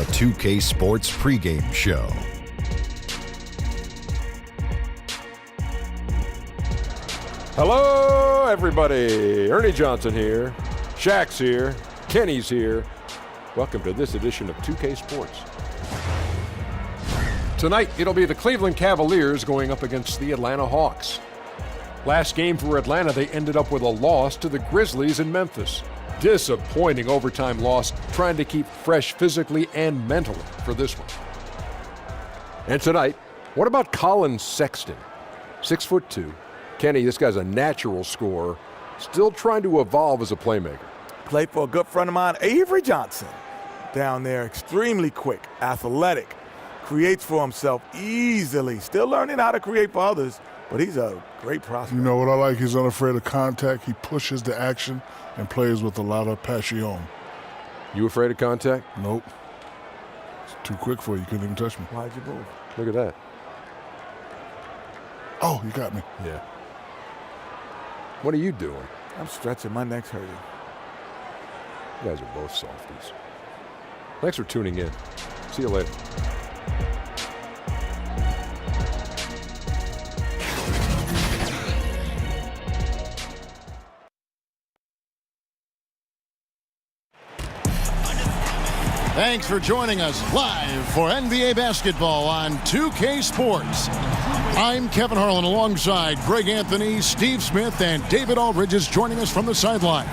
the 2K Sports pregame show. Hello, everybody. Ernie Johnson here. Shaq's here. Kenny's here. Welcome to this edition of 2K Sports. Tonight, it'll be the Cleveland Cavaliers going up against the Atlanta Hawks. Last game for Atlanta, they ended up with a loss to the Grizzlies in Memphis. Disappointing overtime loss, trying to keep fresh physically and mentally for this one. And tonight, what about Colin Sexton? 6'2". Kenny, this guy's a natural scorer, still trying to evolve as a playmaker. Played for a good friend of mine, Avery Johnson. Down there, extremely quick, athletic, creates for himself easily. Still learning how to create for others, but he's a great prospect. You know what I like? He's unafraid of contact. He pushes the action and plays with a lot of passion. You afraid of contact? Nope. It's too quick for you. You couldn't even touch me. Why'd you move? Look at that. Oh, you got me. Yeah. What are you doing? I'm stretching. My neck's hurting. You guys are both softies. Thanks for tuning in. See you later. Thanks for joining us live for NBA basketball on 2K Sports. I'm Kevin Harlan alongside Greg Anthony, Steve Smith, and David Aldridge is joining us from the sideline.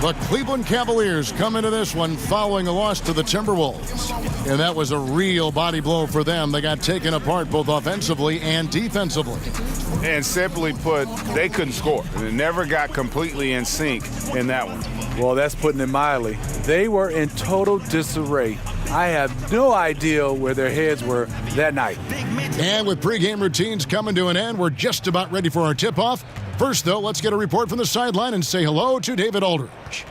The Cleveland Cavaliers come into this one following a loss to the Timberwolves. And that was a real body blow for them. They got taken apart both offensively and defensively. And simply put, they couldn't score. They never got completely in sync in that one. Well, that's putting it mildly. They were in total disarray. I have no idea where their heads were that night. And with pregame routines coming to an end, we're just about ready for our tip-off. First, though, let's get a report from the sideline and say hello to David Aldridge.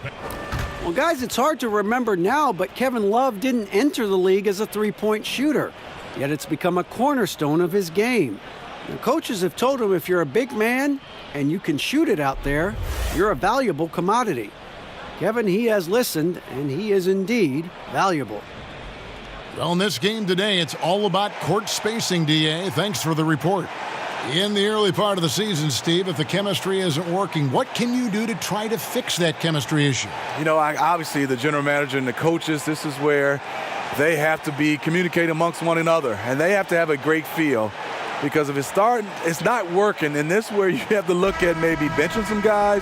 Well, guys, it's hard to remember now, but Kevin Love didn't enter the league as a three-point shooter. Yet it's become a cornerstone of his game. The coaches have told him if you're a big man and you can shoot it out there, you're a valuable commodity. Kevin, he has listened, and he is indeed valuable. Well, in this game today, it's all about court spacing, DA. Thanks for the report. In the early part of the season, Steve, if the chemistry isn't working, what can you do to try to fix that chemistry issue? You know, obviously the general manager and the coaches, this is where they have to be communicating amongst one another, and they have to have a great feel. Because if it's not working, and this is where you have to look at maybe benching some guys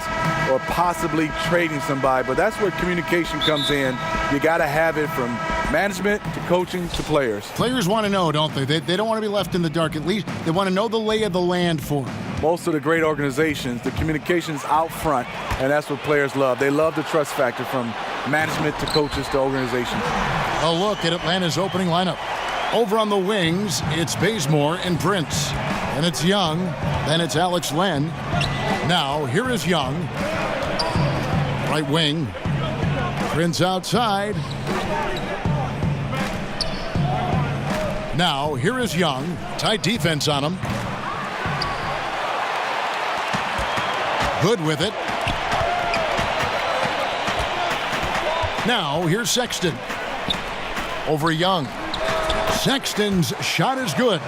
or possibly trading somebody. But that's where communication comes in. You got to have it from management to coaching to players. Players want to know, don't they? They don't want to be left in the dark. At least they want to know the lay of the land for them. Most of the great organizations, the communication is out front, and that's what players love. They love the trust factor from management to coaches to organizations. A look at Atlanta's opening lineup. Over on the wings, it's Bazemore and Prince. And it's Young. Then it's Alex Len. Now, here is Young. Right wing. Prince outside. Now, here is Young. Tight defense on him. Good with it. Now, here's Sexton. Over Young. Sexton's shot is good.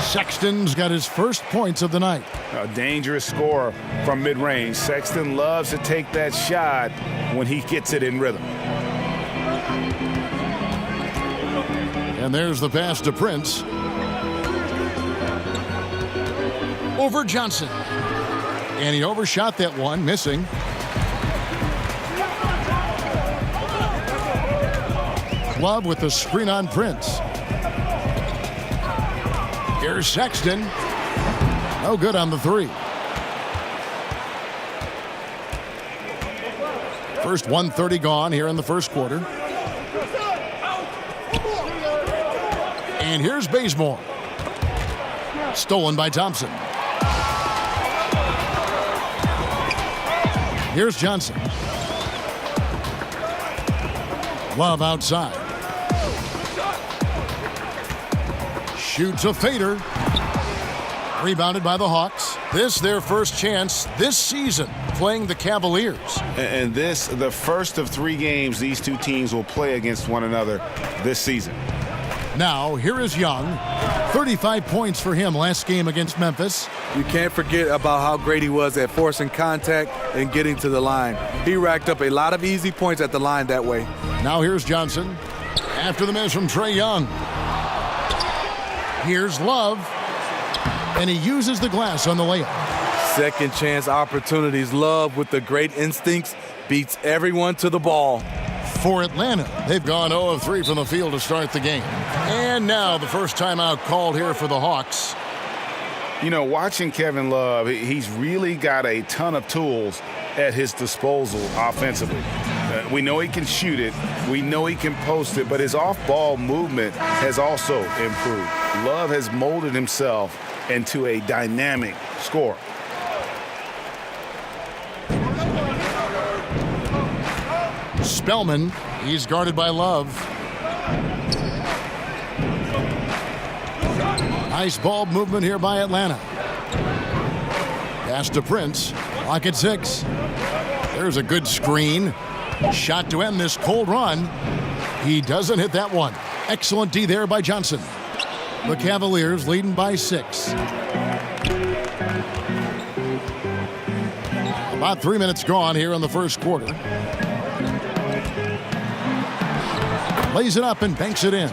Sexton's got his first points of the night. A dangerous scorer from mid-range. Sexton loves to take that shot when he gets it in rhythm. And there's the pass to Prince. Over Johnson. And he overshot that one, missing. Love with the screen on Prince. Here's Sexton. No good on the three. First 1:30 gone here in the first quarter. And here's Bazemore. Stolen by Thompson. Here's Johnson. Love outside. Shoots a fader. Rebounded by the Hawks. This their first chance this season playing the Cavaliers. And this, the first of 3 games these two teams will play against one another this season. Now, here is Young. 35 points for him last game against Memphis. You can't forget about how great he was at forcing contact and getting to the line. He racked up a lot of easy points at the line that way. Now here's Johnson. After the miss from Trae Young. Here's Love. And he uses the glass on the layup. Second chance opportunities. Love with the great instincts beats everyone to the ball. For Atlanta, they've gone 0 of 3 from the field to start the game. And now the first timeout called here for the Hawks. You know, watching Kevin Love, he's really got a ton of tools at his disposal offensively. We know he can shoot it. We know he can post it, but his off-ball movement has also improved. Love has molded himself into a dynamic scorer. Spellman, he's guarded by Love. Nice ball movement here by Atlanta. Pass to Prince. Clock at 6. There's a good screen. Shot to end this cold run. He doesn't hit that one. Excellent D there by Johnson. The Cavaliers leading by 6. About 3 minutes gone here in the first quarter. Lays it up and banks it in.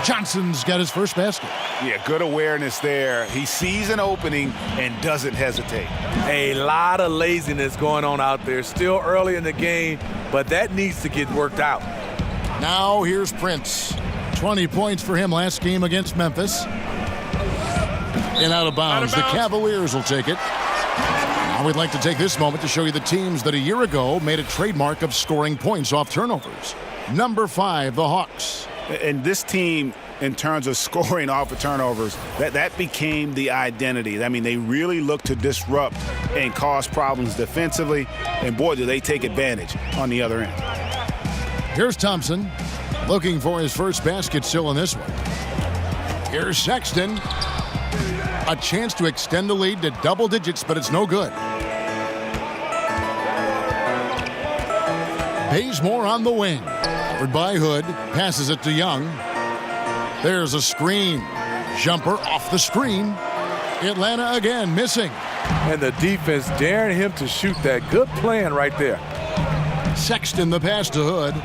Johnson's got his first basket. Yeah, good awareness there. He sees an opening and doesn't hesitate. A lot of laziness going on out there. Still early in the game, but that needs to get worked out. Now here's Prince. 20 points for him last game against Memphis. And out of bounds. The Cavaliers will take it. Now we'd like to take this moment to show you the teams that a year ago made a trademark of scoring points off turnovers. Number 5, the Hawks. And this team, in terms of scoring off of turnovers, that became the identity. I mean, they really look to disrupt and cause problems defensively. And boy, do they take advantage on the other end. Here's Thompson looking for his first basket still in this one. Here's Sexton. A chance to extend the lead to double digits, but it's no good. Bazemore on the wing. Covered by Hood. Passes it to Young. There's a screen. Jumper off the screen. Atlanta again missing. And the defense daring him to shoot that. Good plan right there. Sexton the pass to Hood.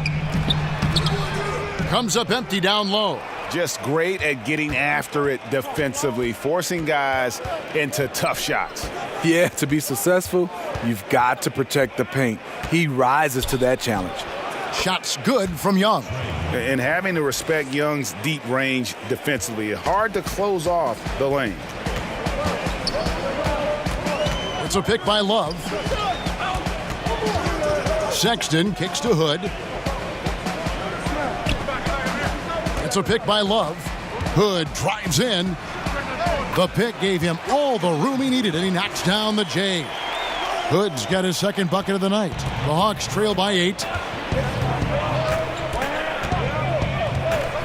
Comes up empty down low. Just great at getting after it defensively, forcing guys into tough shots. Yeah, to be successful, you've got to protect the paint. He rises to that challenge. Shots good from Young. And having to respect Young's deep range defensively, hard to close off the lane. It's a pick by Love. Sexton kicks to Hood. It's a pick by Love. Hood drives in. The pick gave him all the room he needed, and he knocks down the J. Hood's got his second bucket of the night. The Hawks trail by 8.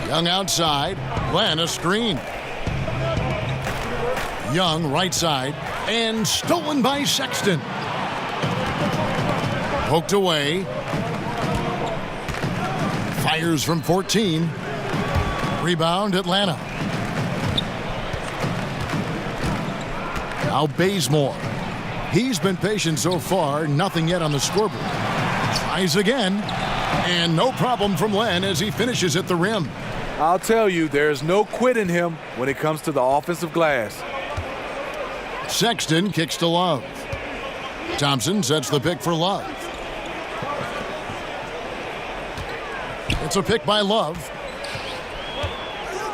Young outside. Glenn a screen. Young right side. And stolen by Sexton. Poked away. Fires from 14. Rebound Atlanta. Now Bazemore. He's been patient so far. Nothing yet on the scoreboard. Tries again. And no problem from Len as he finishes at the rim. I'll tell you, there's no quit in him when it comes to the offensive glass. Sexton kicks to Love. Thompson sets the pick for Love. It's a pick by Love.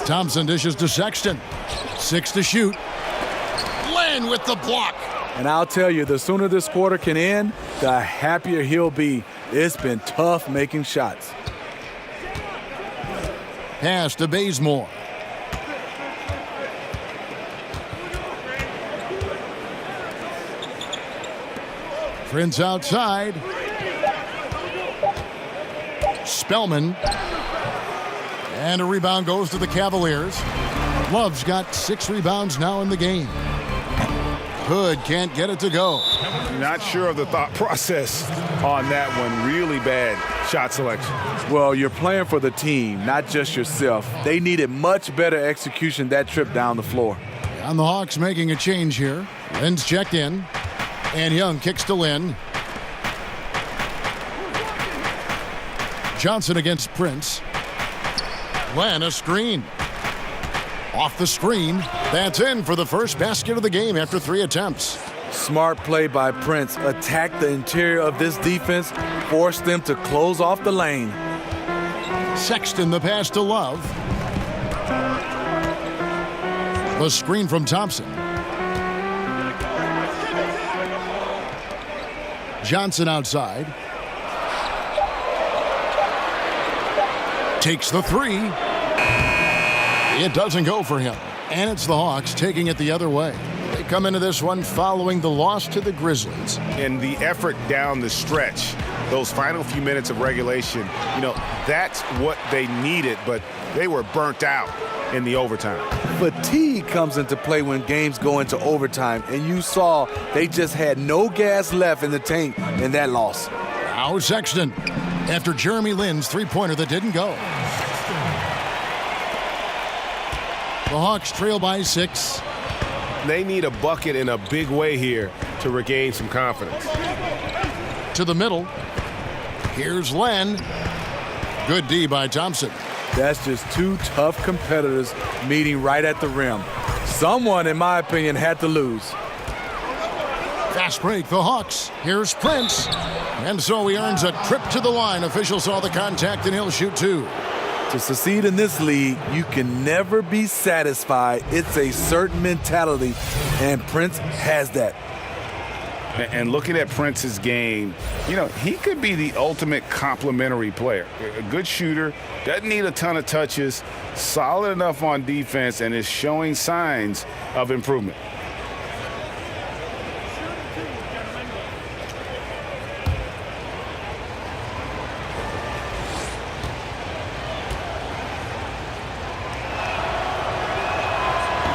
Thompson dishes to Sexton. 6 to shoot. Len with the block. And I'll tell you, the sooner this quarter can end, the happier he'll be. It's been tough making shots. Pass to Bazemore. Prince outside. Spellman. And a rebound goes to the Cavaliers. Love's got 6 rebounds now in the game. Hood can't get it to go. Not sure of the thought process on that one. Really bad shot selection. Well, you're playing for the team, not just yourself. They needed much better execution that trip down the floor. And the Hawks making a change here. Lynn's checked in. And Young kicks to Lynn. Johnson against Prince. Len, a screen. Off the screen. That's in for the first basket of the game after 3 attempts. Smart play by Prince. Attack the interior of this defense. Force them to close off the lane. Sexton the pass to Love. The screen from Thompson. Johnson outside. Takes the 3. It doesn't go for him. And it's the Hawks taking it the other way. They come into this one following the loss to the Grizzlies. And the effort down the stretch, those final few minutes of regulation, that's what they needed, but they were burnt out in the overtime. Fatigue comes into play when games go into overtime, and you saw they just had no gas left in the tank in that loss. Now Sexton, after Jeremy Lin's three-pointer that didn't go. The Hawks trail by 6. They need a bucket in a big way here to regain some confidence. To the middle. Here's Len. Good D by Thompson. That's just 2 tough competitors meeting right at the rim. Someone, in my opinion, had to lose. Fast break, the Hawks. Here's Prince. And so he earns a trip to the line. Official saw the contact, and he'll shoot 2. To succeed in this league, you can never be satisfied. It's a certain mentality, and Prince has that. And looking at Prince's game, he could be the ultimate complementary player. A good shooter, doesn't need a ton of touches, solid enough on defense, and is showing signs of improvement.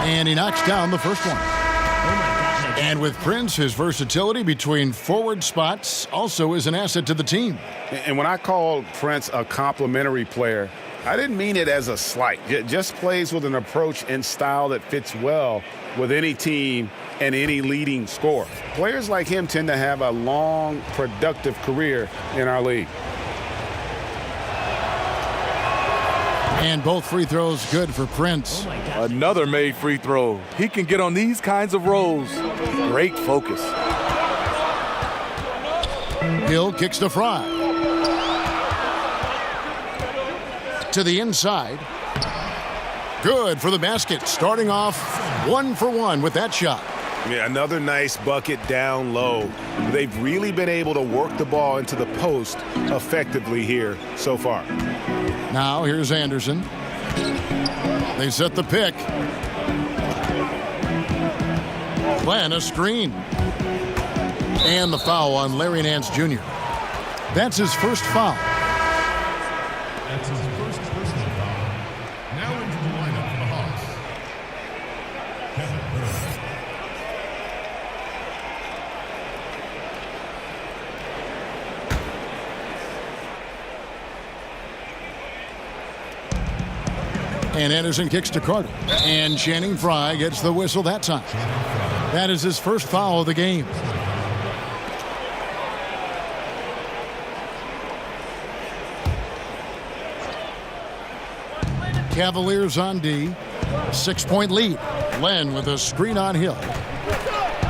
And he knocks down the first one. And with Prince, his versatility between forward spots also is an asset to the team. And when I called Prince a complimentary player, I didn't mean it as a slight. It just plays with an approach and style that fits well with any team and any leading scorer. Players like him tend to have a long, productive career in our league. And both free throws good for Prince. Another made free throw. He can get on these kinds of rolls. Great focus. Hill kicks to Fry. To the inside. Good for the basket. Starting off 1 for 1 with that shot. Yeah, another nice bucket down low. They've really been able to work the ball into the post effectively here so far. Now here's Anderson. They set the pick. Plan a screen. And the foul on Larry Nance Jr. That's his first foul. That's his first personal foul. Now into the lineup for the Hawks. Kevin Hurd. And Anderson kicks to Carter. And Channing Frye gets the whistle that time. That is his first foul of the game. Cavaliers on D. 6-point lead. Len with a screen on Hill.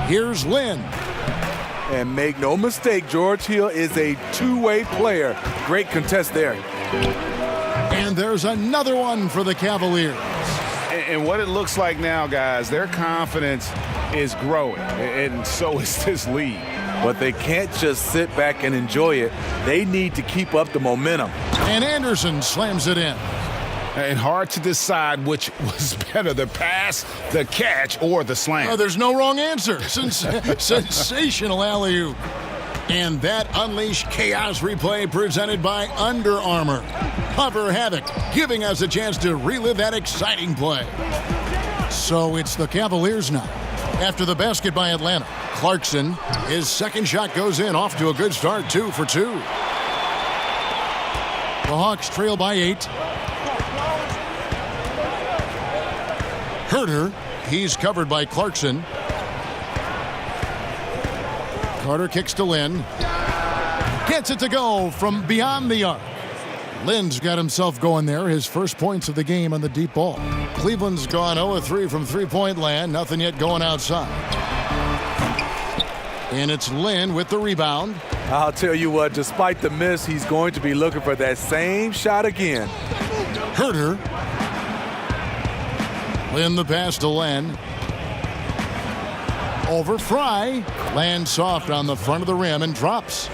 Here's Lynn. And make no mistake, George Hill is a two-way player. Great contest there. And there's another one for the Cavaliers. And what it looks like now, guys, their confidence is growing, and so is this lead. But they can't just sit back and enjoy it. They need to keep up the momentum. And Anderson slams it in. And hard to decide which was better, the pass, the catch, or the slam. Oh, there's no wrong answer. Sensational alley-oop. And that unleashed chaos replay presented by Under Armour. Hover Havoc, giving us a chance to relive that exciting play. So it's the Cavaliers now. After the basket by Atlanta, Clarkson, his second shot goes in, off to a good start, 2 for 2. The Hawks trail by 8. Herter, he's covered by Clarkson. Carter kicks to Lynn. Gets it to go from beyond the arc. Lynn's got himself going there, his first points of the game on the deep ball. Cleveland's gone 0-3 from three-point land, nothing yet going outside. And it's Lynn with the rebound. I'll tell you what, despite the miss, he's going to be looking for that same shot again. Herter. Lynn the pass to Len. Over Fry. Lands soft on the front of the rim and drops.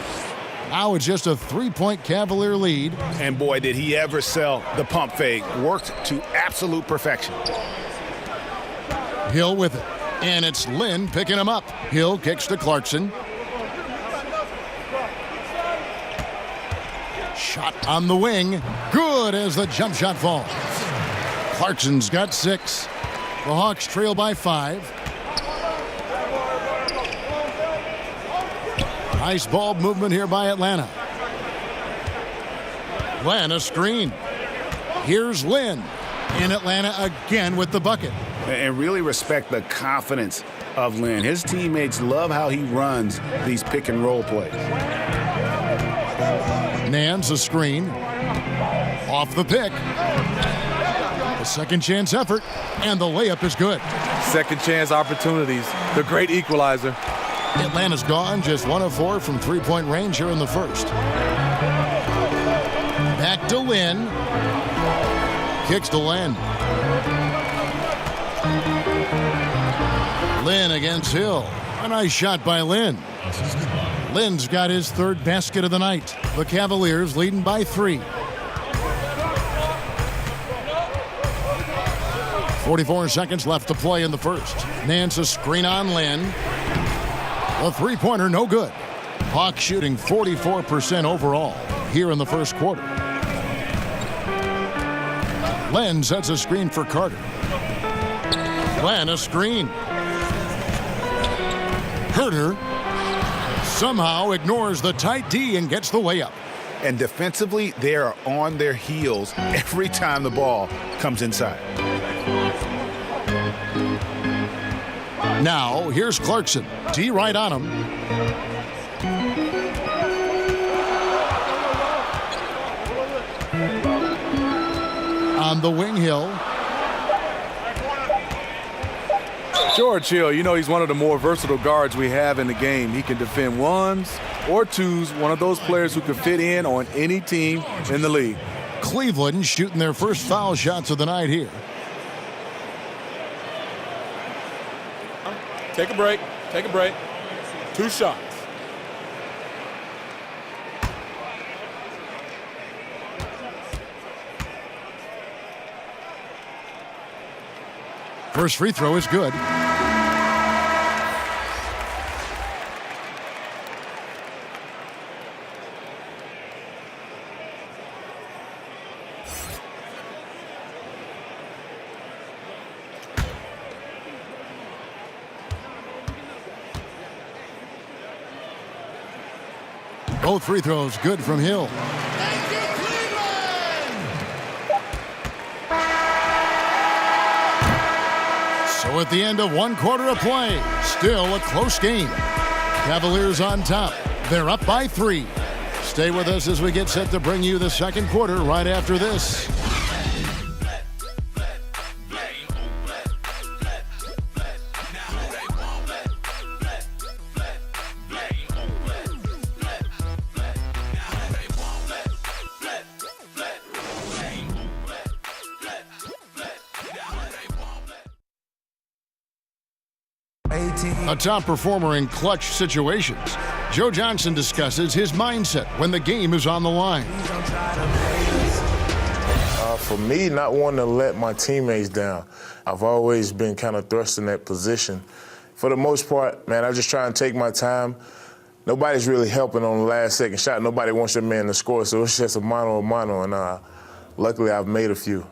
Now it's just a 3-point Cavalier lead. And boy, did he ever sell the pump fake. Worked to absolute perfection. Hill with it. And it's Lynn picking him up. Hill kicks to Clarkson. Shot on the wing. Good as the jump shot falls. Clarkson's got 6. The Hawks trail by 5. Nice ball movement here by Atlanta. Len, a screen. Here's Lynn. In Atlanta again with the bucket. And really respect the confidence of Lynn. His teammates love how he runs these pick and roll plays. Nance a screen. Off the pick. A second chance effort. And the layup is good. Second chance opportunities. The great equalizer. Atlanta's gone just 1 of 4 from three-point range here in the first. Back to Lynn. Kicks to Lynn. Lynn against Hill. A nice shot by Lynn. Lynn's got his 3rd basket of the night. The Cavaliers leading by 3. 44 seconds left to play in the first. Nance a screen on Lynn. A three-pointer, no good. Hawks shooting 44% overall here in the first quarter. Len sets a screen for Carter. Len a screen. Herter somehow ignores the tight D and gets the layup. And defensively, they are on their heels every time the ball comes inside. Now, here's Clarkson. D right on him. On the wing, Hill. George Hill, you know he's one of the more versatile guards we have in the game. He can defend ones or twos, one of those players who can fit in on any team in the league. Cleveland shooting their first foul shots of the night here. Take a break. Take a break. 2 shots. First free throw is good. Both free throws good from Hill. Thank you, Cleveland! So at the end of 1 quarter of play, still a close game. Cavaliers on top. They're up by 3. Stay with us as we get set to bring you the second quarter right after this. A top performer in clutch situations. Joe Johnson discusses his mindset when the game is on the line. For me, not wanting to let my teammates down. I've always been kind of thrust in that position. For the most part, man, I just try and take my time. Nobody's really helping on the last second shot. Nobody wants your man to score, so it's just a mano a mano, and luckily I've made a few.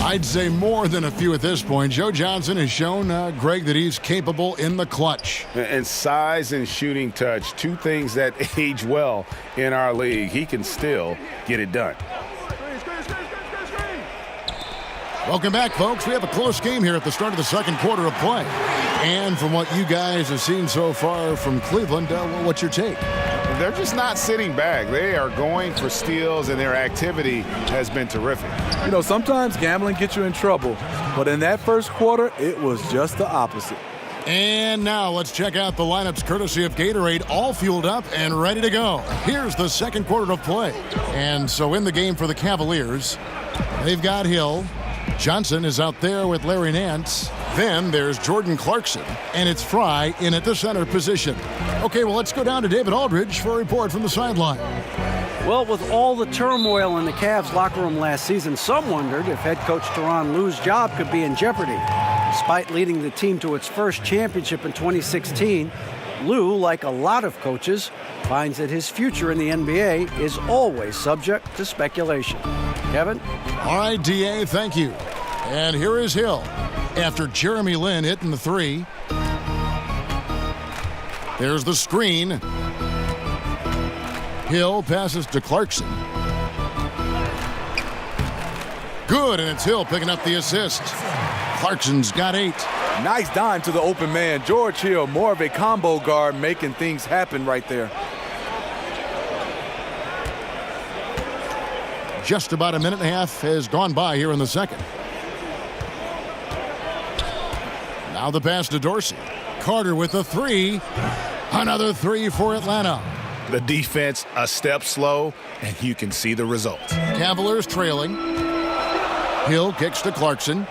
I'd say more than a few at this point. Joe Johnson has shown, Greg, that he's capable in the clutch. And size and shooting touch, two things that age well in our league. He can still get it done. Welcome back, folks. We have a close game here at the start of the second quarter of play. And from what you guys have seen so far from Cleveland, what's your take? They're just not sitting back. They are going for steals, and their activity has been terrific. You know, sometimes gambling gets you in trouble, but in that first quarter, it was just the opposite. And now let's check out the lineups courtesy of Gatorade, all fueled up and ready to go. Here's the second quarter of play. And so in the game for the Cavaliers, they've got Hill. Johnson is out there with Larry Nance. Then there's Jordan Clarkson, and it's Fry in at the center position. Okay, well, let's go down to David Aldridge for a report from the sideline. Well, with all the turmoil in the Cavs locker room last season, some wondered if head coach Tyronn Lue's job could be in jeopardy. Despite leading the team to its first championship in 2016, Lue, like a lot of coaches, finds that his future in the NBA is always subject to speculation. Kevin? All right, D.A., thank you. And here is Hill after Jeremy Lin hitting the three. There's the screen. Hill passes to Clarkson. Good, and it's Hill picking up the assist. Clarkson's got 8. Nice dime to the open man. George Hill, more of a combo guard, making things happen right there. Just about a minute and a half has gone by here in the second. Now the pass to Dorsey. Carter with the 3. Another 3 for Atlanta. The defense a step slow, and you can see the result. Cavaliers trailing. Hill kicks to Clarkson.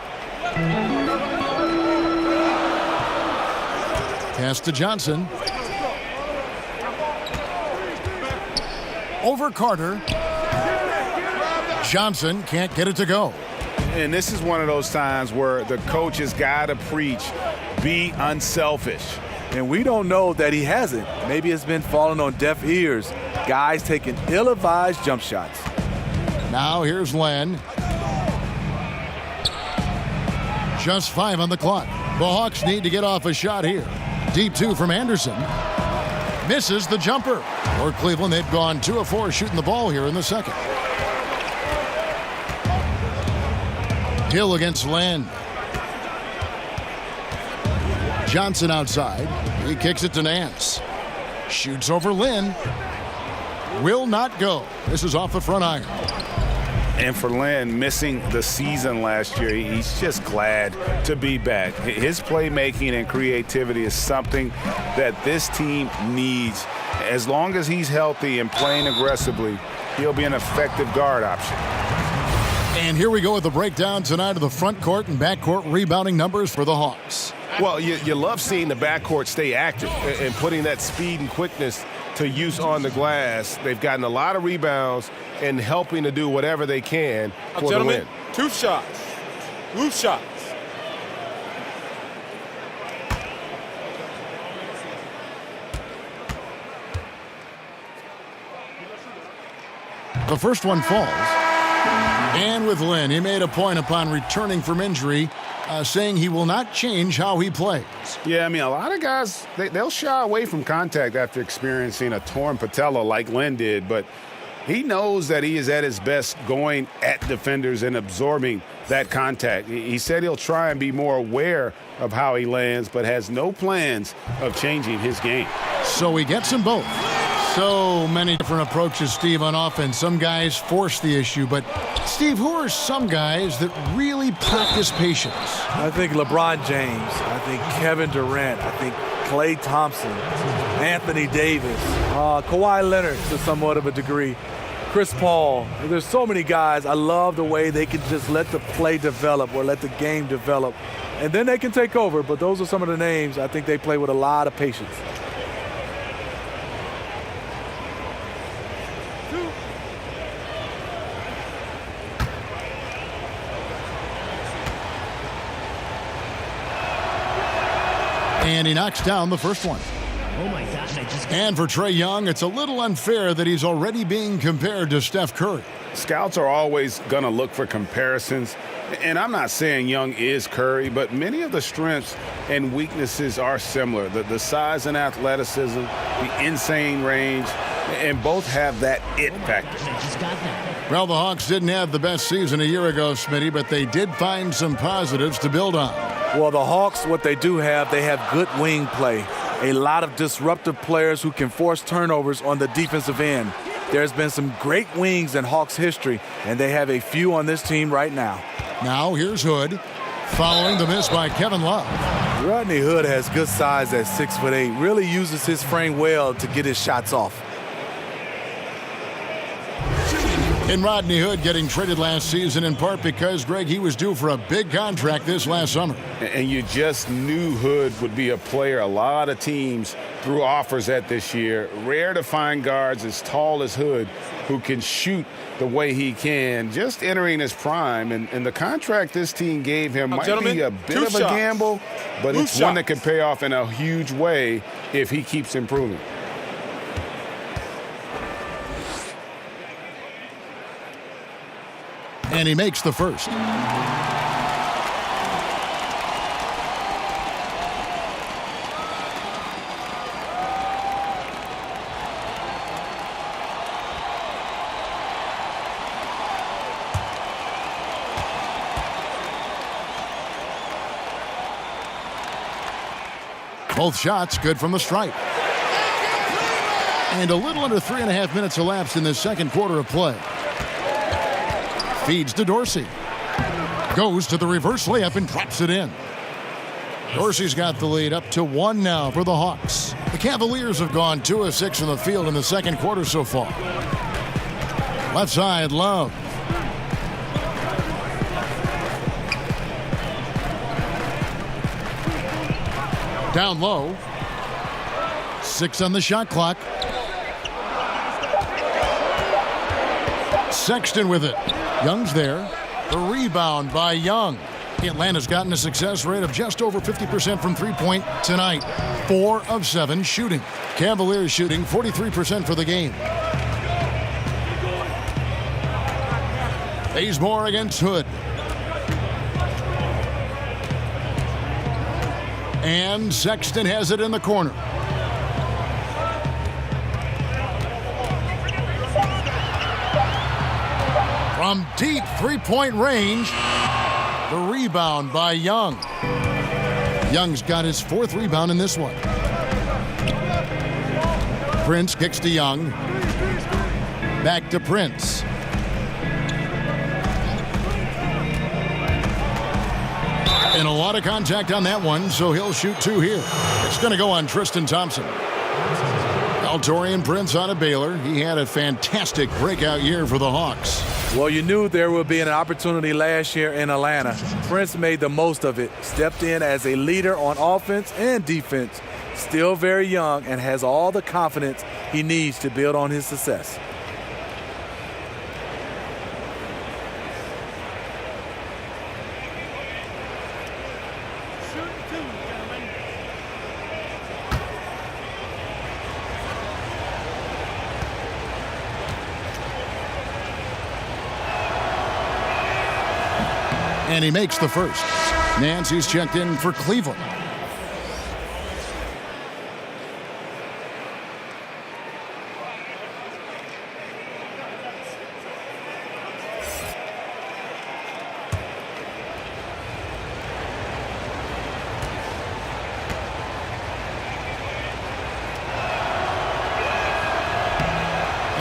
Pass to Johnson. Over Carter. Johnson can't get it to go. And this is one of those times where the coach has got to preach, be unselfish. And we don't know that he hasn't. Maybe it's been falling on deaf ears. Guys taking ill-advised jump shots. Now here's Len. Just 5 on the clock. The Hawks need to get off a shot here. Deep 2 from Anderson. Misses the jumper. For Cleveland, they've gone 2 of 4 shooting the ball here in the second. Hill against Len. Johnson outside. He kicks it to Nance. Shoots over Lin. Will not go. This is off the front iron. And for Len, missing the season last year, he's just glad to be back. His playmaking and creativity is something that this team needs. As long as he's healthy and playing aggressively, he'll be an effective guard option. And here we go with the breakdown tonight of the front court and back court rebounding numbers for the Hawks. Well, you love seeing the backcourt stay active and putting that speed and quickness to use on the glass. They've gotten a lot of rebounds and helping to do whatever they can for the win. 2 shots. Loose shots. The first one falls. And with Lin, he made a point upon returning from injury, saying he will not change how he plays. Yeah, I mean, a lot of guys, they'll shy away from contact after experiencing a torn patella like Lin did, but he knows that he is at his best going at defenders and absorbing that contact. He said he'll try and be more aware of how he lands, but has no plans of changing his game. So he gets them both. So many different approaches, Steve, on offense. Some guys force the issue, but Steve, who are some guys that really practice patience? I think LeBron James. I think Kevin Durant. I think Klay Thompson. Anthony Davis. Kawhi Leonard to somewhat of a degree. Chris Paul. There's so many guys. I love the way they can just let the play develop or let the game develop. And then they can take over, but those are some of the names. I think they play with a lot of patience. And he knocks down the first one. Oh my gosh, And for Trae Young, it's a little unfair that he's already being compared to Steph Curry. scouts are always going to look for comparisons. And I'm not saying Young is Curry, but many of the strengths and weaknesses are similar. The size and athleticism, the insane range, and both have that it factor. Well, the Hawks didn't have the best season a year ago, Smitty, but they did find some positives to build on. Well, the Hawks, what they do have, they have good wing play. A lot of disruptive players who can force turnovers on the defensive end. There's been some great wings in Hawks history, and they have a few on this team right now. Now here's Hood, following the miss by Kevin Love. Rodney Hood has good size at 6'8", really uses his frame well to get his shots off. And Rodney Hood getting traded last season in part because, Greg, he was due for a big contract this last summer. And you just knew Hood would be a player a lot of teams threw offers at this year. Rare to find guards as tall as Hood who can shoot the way he can, just entering his prime. And the contract this team gave him might be a bit of a gamble, but it's one that can pay off in a huge way if he keeps improving. And he makes the first. Both shots good from the stripe. And a little under 3.5 minutes elapsed in the second quarter of play. Feeds to Dorsey. Goes to the reverse layup and drops it in. Dorsey's got the lead up to 1 now for the Hawks. The Cavaliers have gone 2 of 6 from the field in the second quarter so far. Left side, Love. Down low. 6 on the shot clock. Sexton with it. Young's there. The rebound by Young. Atlanta's gotten a success rate of just over 50% from three-point tonight. 4 of 7 shooting. Cavaliers shooting 43% for the game. Bazemore against Hood. And Sexton has it in the corner. From deep three-point range, the rebound by Young. Young's got his 4th rebound in this one. Prince kicks to Young. Back to Prince. And a lot of contact on that one, so he'll shoot 2 here. It's going to go on Tristan Thompson. Altorian Prince out of Baylor. He had a fantastic breakout year for the Hawks. Well, you knew there would be an opportunity last year in Atlanta. Prince made the most of it, stepped in as a leader on offense and defense. Still very young and has all the confidence he needs to build on his success. And he makes the first. Nancy's checked in for Cleveland.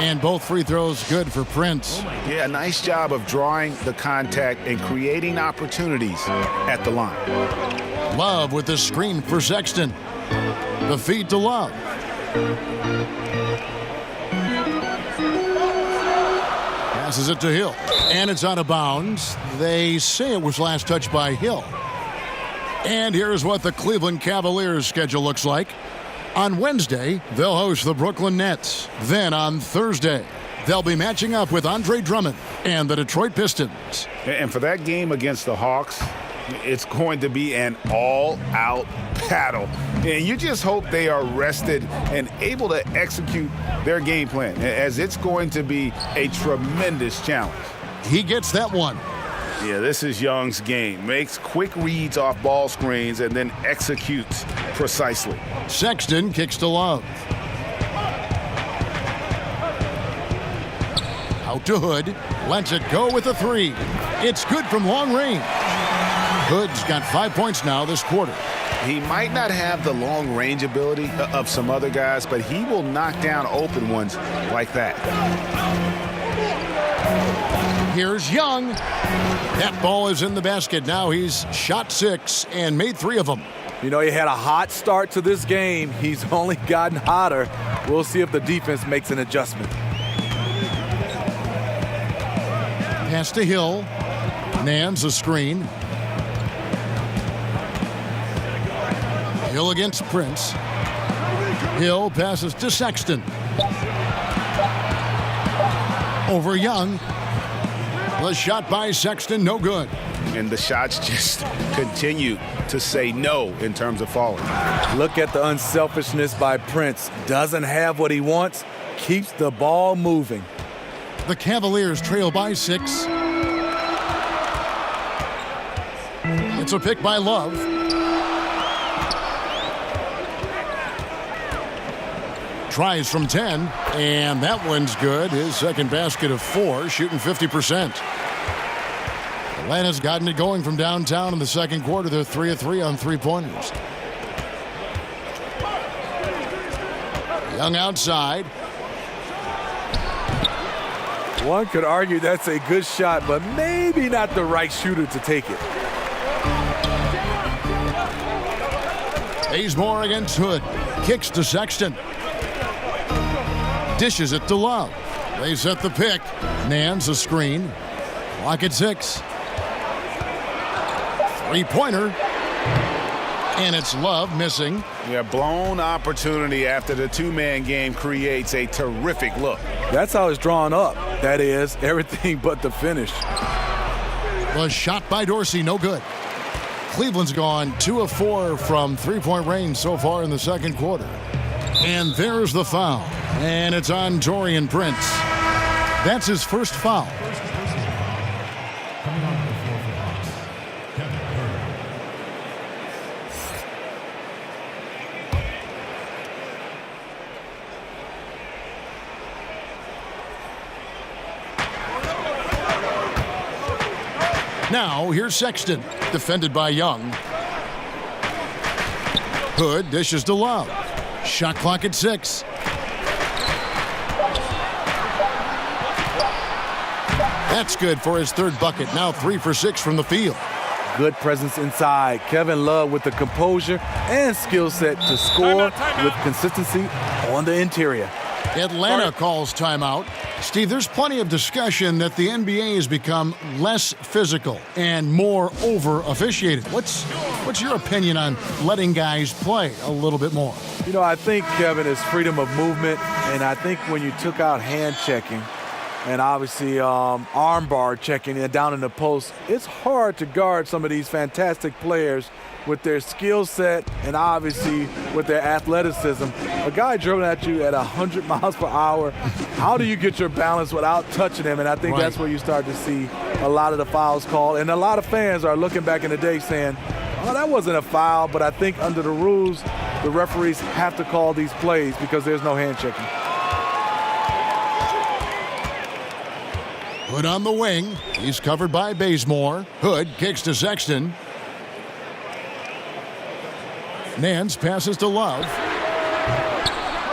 And both free throws good for Prince. Yeah, nice job of drawing the contact and creating opportunities at the line. Love with the screen for Sexton. The feed to Love. Passes it to Hill. And it's out of bounds. They say it was last touched by Hill. And here's what the Cleveland Cavaliers schedule looks like. On Wednesday, they'll host the Brooklyn Nets. Then on Thursday, they'll be matching up with Andre Drummond and the Detroit Pistons. And for that game against the Hawks, it's going to be an all-out battle. And you just hope they are rested and able to execute their game plan, as it's going to be a tremendous challenge. He gets that one. Yeah, this is Young's game. Makes quick reads off ball screens and then executes precisely. Sexton kicks to Love. Out to Hood. Lets it go with a 3. It's good from long range. Hood's got 5 points now this quarter. He might not have the long range ability of some other guys, but he will knock down open ones like that. Here's Young. That ball is in the basket. Now he's shot 6 and made 3 of them. You know, he had a hot start to this game. He's only gotten hotter. We'll see if the defense makes an adjustment. Pass to Hill. Nance a screen. Hill against Prince. Hill passes to Sexton. Over Young. The shot by Sexton, no good. And the shots just continue to say no in terms of falling. Look at the unselfishness by Prince. Doesn't have what he wants, keeps the ball moving. The Cavaliers trail by 6. It's a pick by Love. Tries from 10, and that one's good. His second basket of 4, shooting 50%. Atlanta's gotten it going from downtown in the second quarter. They're 3 of 3 on 3-pointers. Young outside. One could argue that's a good shot, but maybe not the right shooter to take it. Bazemore against Hood. Kicks to Sexton. Dishes it to Love. They set the pick. Nance a screen. Clock at 6. 3-pointer. And it's Love missing. Yeah, blown opportunity after the two-man game creates a terrific look. That's how it's drawn up. That is, everything but the finish. Was shot by Dorsey, no good. Cleveland's gone 2 of 4 from 3-point range so far in the second quarter. And there's the foul. And it's on Taurean Prince. That's his first foul. Coming on the floor for Hawks, Kevin Herter. Now here's Sexton, defended by Young. Hood dishes to Love. Shot clock at 6. That's good for his third bucket. Now 3 for 6 from the field. Good presence inside. Kevin Love with the composure and skill set to score with consistency on the interior. Atlanta calls timeout. Steve, there's plenty of discussion that the NBA has become less physical and more over-officiated. What's your opinion on letting guys play a little bit more? You know, I think, Kevin, is freedom of movement, and I think when you took out hand checking and obviously arm bar checking and down in the post, it's hard to guard some of these fantastic players with their skill set and obviously with their athleticism. A guy dribbling at you at 100 miles per hour, how do you get your balance without touching him? And I think that's where you start to see a lot of the fouls called. And a lot of fans are looking back in the day saying, oh, that wasn't a foul, but I think under the rules, the referees have to call these plays because there's no hand checking. Hood on the wing. He's covered by Bazemore. Hood kicks to Sexton. Nance passes to Love.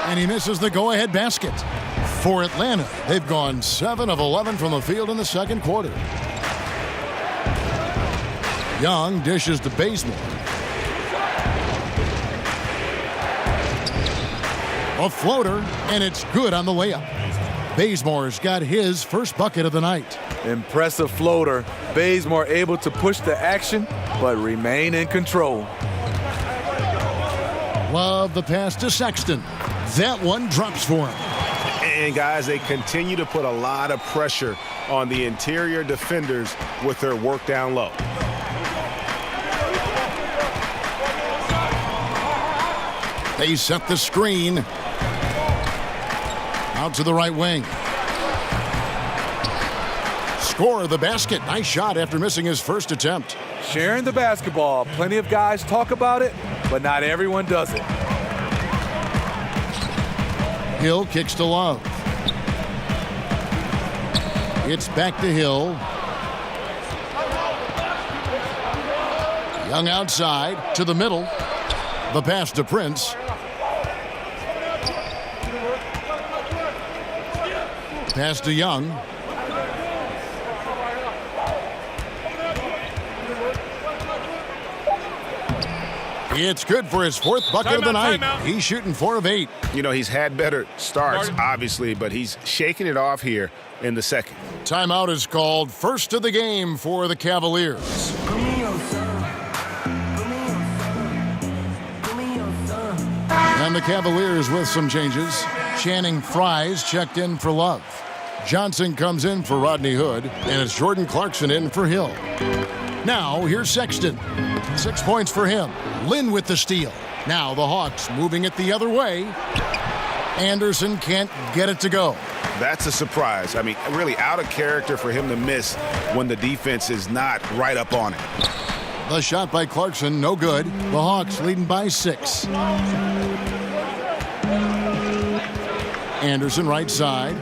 And he misses the go-ahead basket. For Atlanta, they've gone 7 of 11 from the field in the second quarter. Young dishes to Bazemore. A floater, and it's good on the layup. Bazemore's got his first bucket of the night. Impressive floater. Bazemore able to push the action, but remain in control. Love the pass to Sexton. That one drops for him. And guys, they continue to put a lot of pressure on the interior defenders with their work down low. They set the screen. Out to the right wing. Score the basket. Nice shot after missing his first attempt. Sharing the basketball. Plenty of guys talk about it, but not everyone does it. Hill kicks to Love. It's back to Hill. Young outside to the middle. The pass to Prince. Pass to Young. It's good for his fourth bucket of the night. He's shooting 4 of 8. You know, he's had better starts, obviously, but he's shaking it off here in the second. Timeout is called. First of the game for the Cavaliers. And the Cavaliers with some changes. Channing Frye's checked in for Love. Johnson comes in for Rodney Hood, and it's Jordan Clarkson in for Hill. Now, here's Sexton. 6 points for him. Lynn with the steal. Now the Hawks moving it the other way. Anderson can't get it to go. That's a surprise. I mean, really out of character for him to miss when the defense is not right up on it. The shot by Clarkson, no good. The Hawks leading by 6. Anderson right side.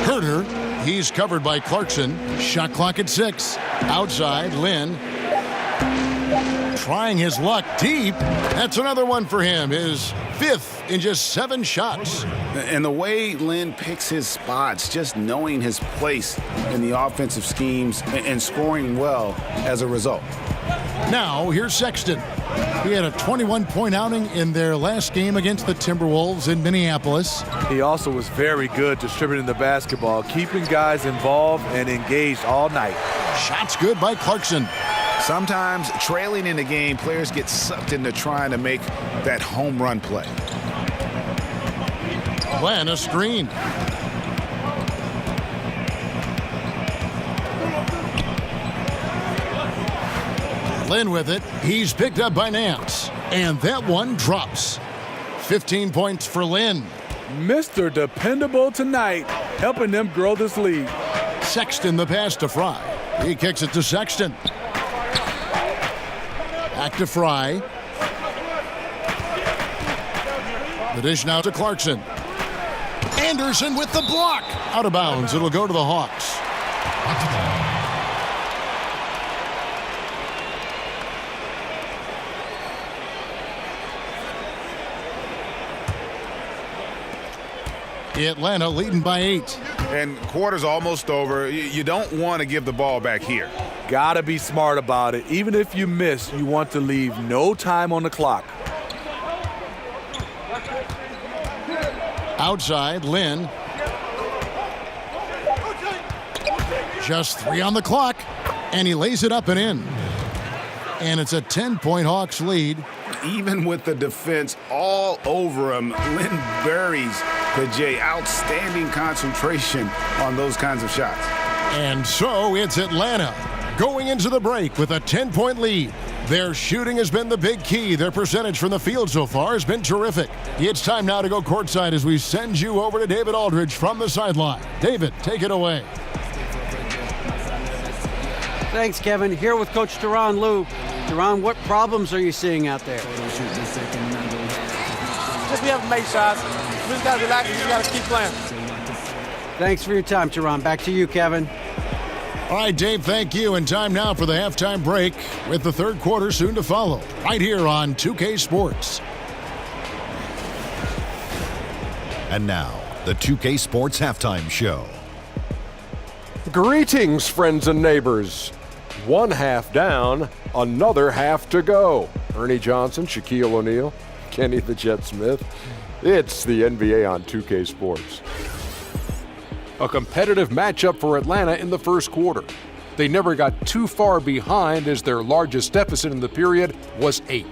Herter, he's covered by Clarkson. Shot clock at 6. Outside, Lynn. Trying his luck deep. That's another one for him. His 5th in just 7 shots. And the way Lynn picks his spots, just knowing his place in the offensive schemes and scoring well as a result. Now, here's Sexton. He had a 21-point outing in their last game against the Timberwolves in Minneapolis. He also was very good distributing the basketball, keeping guys involved and engaged all night. Shots good by Clarkson. Sometimes trailing in the game, players get sucked into trying to make that home run play. Glenn, a screen. Lynn with it. He's picked up by Nance. And that one drops. 15 points for Lynn. Mr. Dependable tonight, helping them grow this lead. Sexton the pass to Fry. He kicks it to Sexton. Back to Fry. The dish now to Clarkson. Anderson with the block. Out of bounds. It'll go to the Hawks. Atlanta leading by 8. And quarter's almost over. You don't want to give the ball back here. Gotta be smart about it. Even if you miss, you want to leave no time on the clock. Outside, Lynn. Just 3 on the clock. And he lays it up and in. And it's a 10-point Hawks lead. Even with the defense all over him, Lynn buries the J. Outstanding concentration on those kinds of shots. And so it's Atlanta going into the break with a 10-point lead. Their shooting has been the big key. Their percentage from the field so far has been terrific. It's time now to go courtside as we send you over to David Aldridge from the sideline. David, take it away. Thanks, Kevin. Here with Coach Duran Lou. Duran, what problems are you seeing out there? Just we haven't made shots. We just got to relax and we got to keep playing. Thanks for your time, Duran. Back to you, Kevin. All right, Dave, thank you. And time now for the halftime break with the third quarter soon to follow. Right here on 2K Sports. And now, the 2K Sports Halftime Show. Greetings, friends and neighbors. 1 half down, another half to go. Ernie Johnson, Shaquille O'Neal, Kenny the Jet Smith. It's the NBA on 2K Sports. A competitive matchup for Atlanta in the first quarter. They never got too far behind as their largest deficit in the period was 8.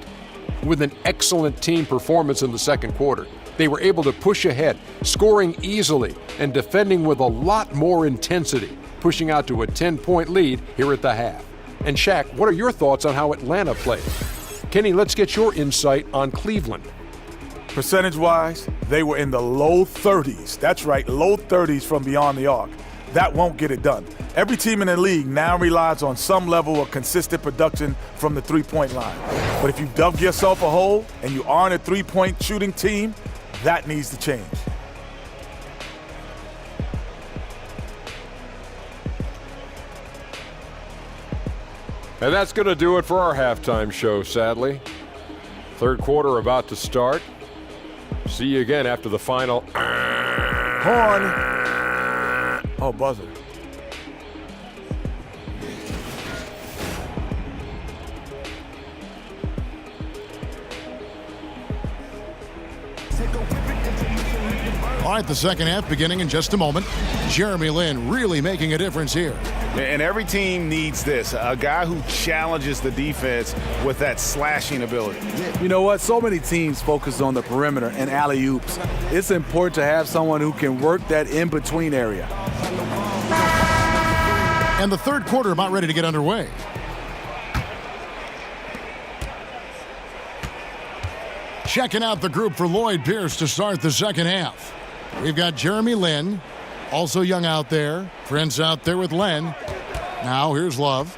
With an excellent team performance in the second quarter, they were able to push ahead, scoring easily and defending with a lot more intensity. pushing out to a 10-point lead here at the half. And Shaq, what are your thoughts on how Atlanta played? Kenny, let's get your insight on Cleveland. Percentage-wise, they were in the low 30s. That's right, low 30s from beyond the arc. That won't get it done. Every team in the league now relies on some level of consistent production from the three-point line. But if you've dug yourself a hole and you aren't a three-point shooting team, that needs to change. And that's going to do it for our halftime show, sadly. Third quarter about to start. See you again after the final. Horn. Oh, buzzer. All right, the second half beginning in just a moment. Jeremy Lin really making a difference here. And every team needs this, a guy who challenges the defense with that slashing ability. You know what? So many teams focus on the perimeter and alley-oops. It's important to have someone who can work that in-between area. And the third quarter about ready to get underway. Checking out the group for Lloyd Pierce to start the second half. We've got Jeremy Lin, also young out there. Prince out there with Len. Now here's Love.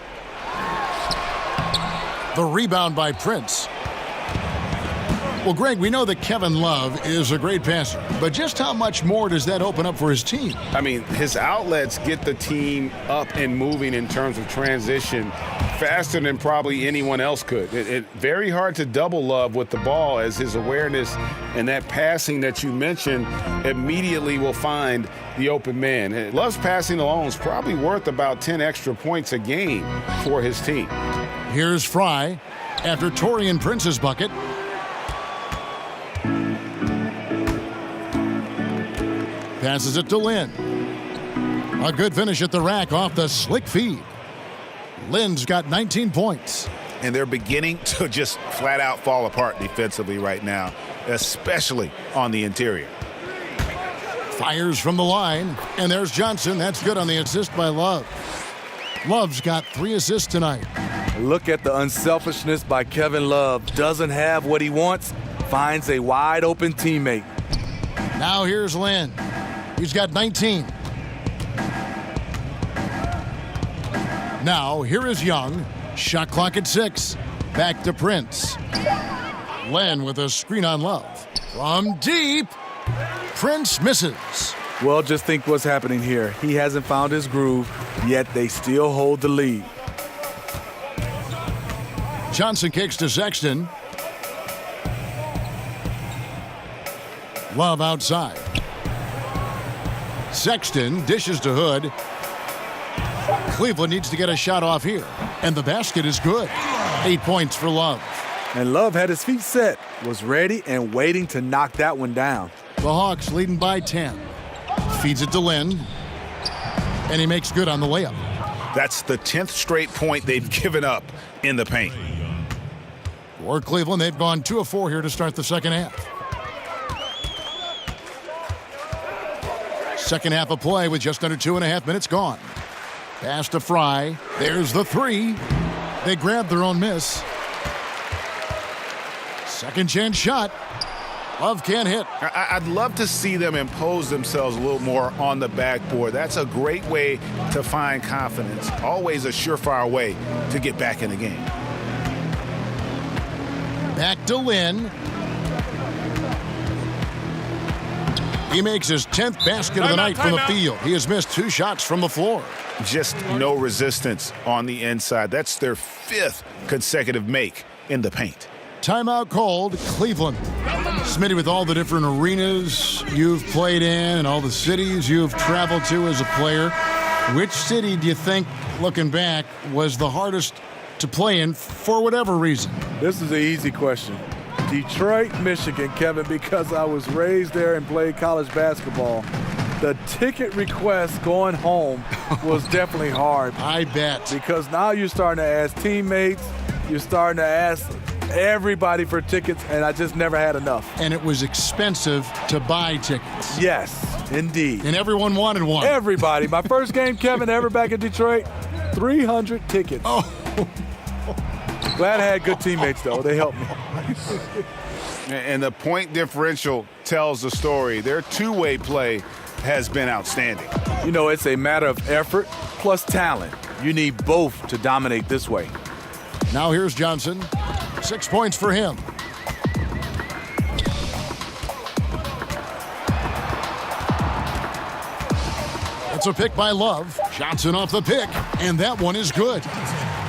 The rebound by Prince. Well, Greg, we know that Kevin Love is a great passer, but just how much more does that open up for his team? I mean, his outlets get the team up and moving in terms of transition faster than probably anyone else could. It's very hard to double Love with the ball, as his awareness and that passing that you mentioned immediately will find the open man. Love's passing alone is probably worth about 10 extra points a game for his team. Here's Fry after Taurean Prince's bucket. Passes it to Lin. A good finish at the rack off the slick feed. Lin's got 19 points. And they're beginning to just flat out fall apart defensively right now, especially on the interior. Fires from the line, and there's Johnson. That's good on the assist by Love. Love's got 3 assists tonight. Look at the unselfishness by Kevin Love. Doesn't have what he wants, finds a wide open teammate. Now here's Lin. He's got 19. Now here is Young. Shot clock at 6. Back to Prince. Len with a screen on Love. From deep. Prince misses. Well, just think what's happening here. He hasn't found his groove, yet they still hold the lead. Johnson kicks to Sexton. Love outside. Sexton dishes to Hood. Cleveland needs to get a shot off here. And the basket is good. 8 points for Love. And Love had his feet set, was ready and waiting to knock that one down. The Hawks leading by 10. Feeds it to Lin. And he makes good on the layup. That's the 10th straight point they've given up in the paint. For Cleveland, they've gone 2 of 4 here to start the second half. Second half of play with just under 2.5 minutes gone. Pass to Fry. There's the 3. They grab their own miss. Second chance shot. Love can't hit. I'd love to see them impose themselves a little more on the backboard. That's a great way to find confidence. Always a surefire way to get back in the game. Back to Lin. He makes his 10th basket of the night from the field. He has missed 2 shots from the floor. Just no resistance on the inside. That's their 5th consecutive make in the paint. Timeout called, Cleveland. Smitty, with all the different arenas you've played in and all the cities you've traveled to as a player, which city do you think, looking back, was the hardest to play in for whatever reason? This is an easy question. Detroit, Michigan, Kevin, because I was raised there and played college basketball. The ticket request going home was definitely hard. I bet. Because now you're starting to ask teammates, you're starting to ask everybody for tickets, and I just never had enough. And it was expensive to buy tickets. Yes, indeed. And everyone wanted one. Everybody. My first game, Kevin, ever back in Detroit, 300 tickets. Oh. Glad I had good teammates, though. They helped me. And the point differential tells the story. Their two-way play has been outstanding. You know, it's a matter of effort plus talent. You need both to dominate this way. Now here's Johnson. 6 points for him. It's a pick by Love. Johnson off the pick, and that one is good.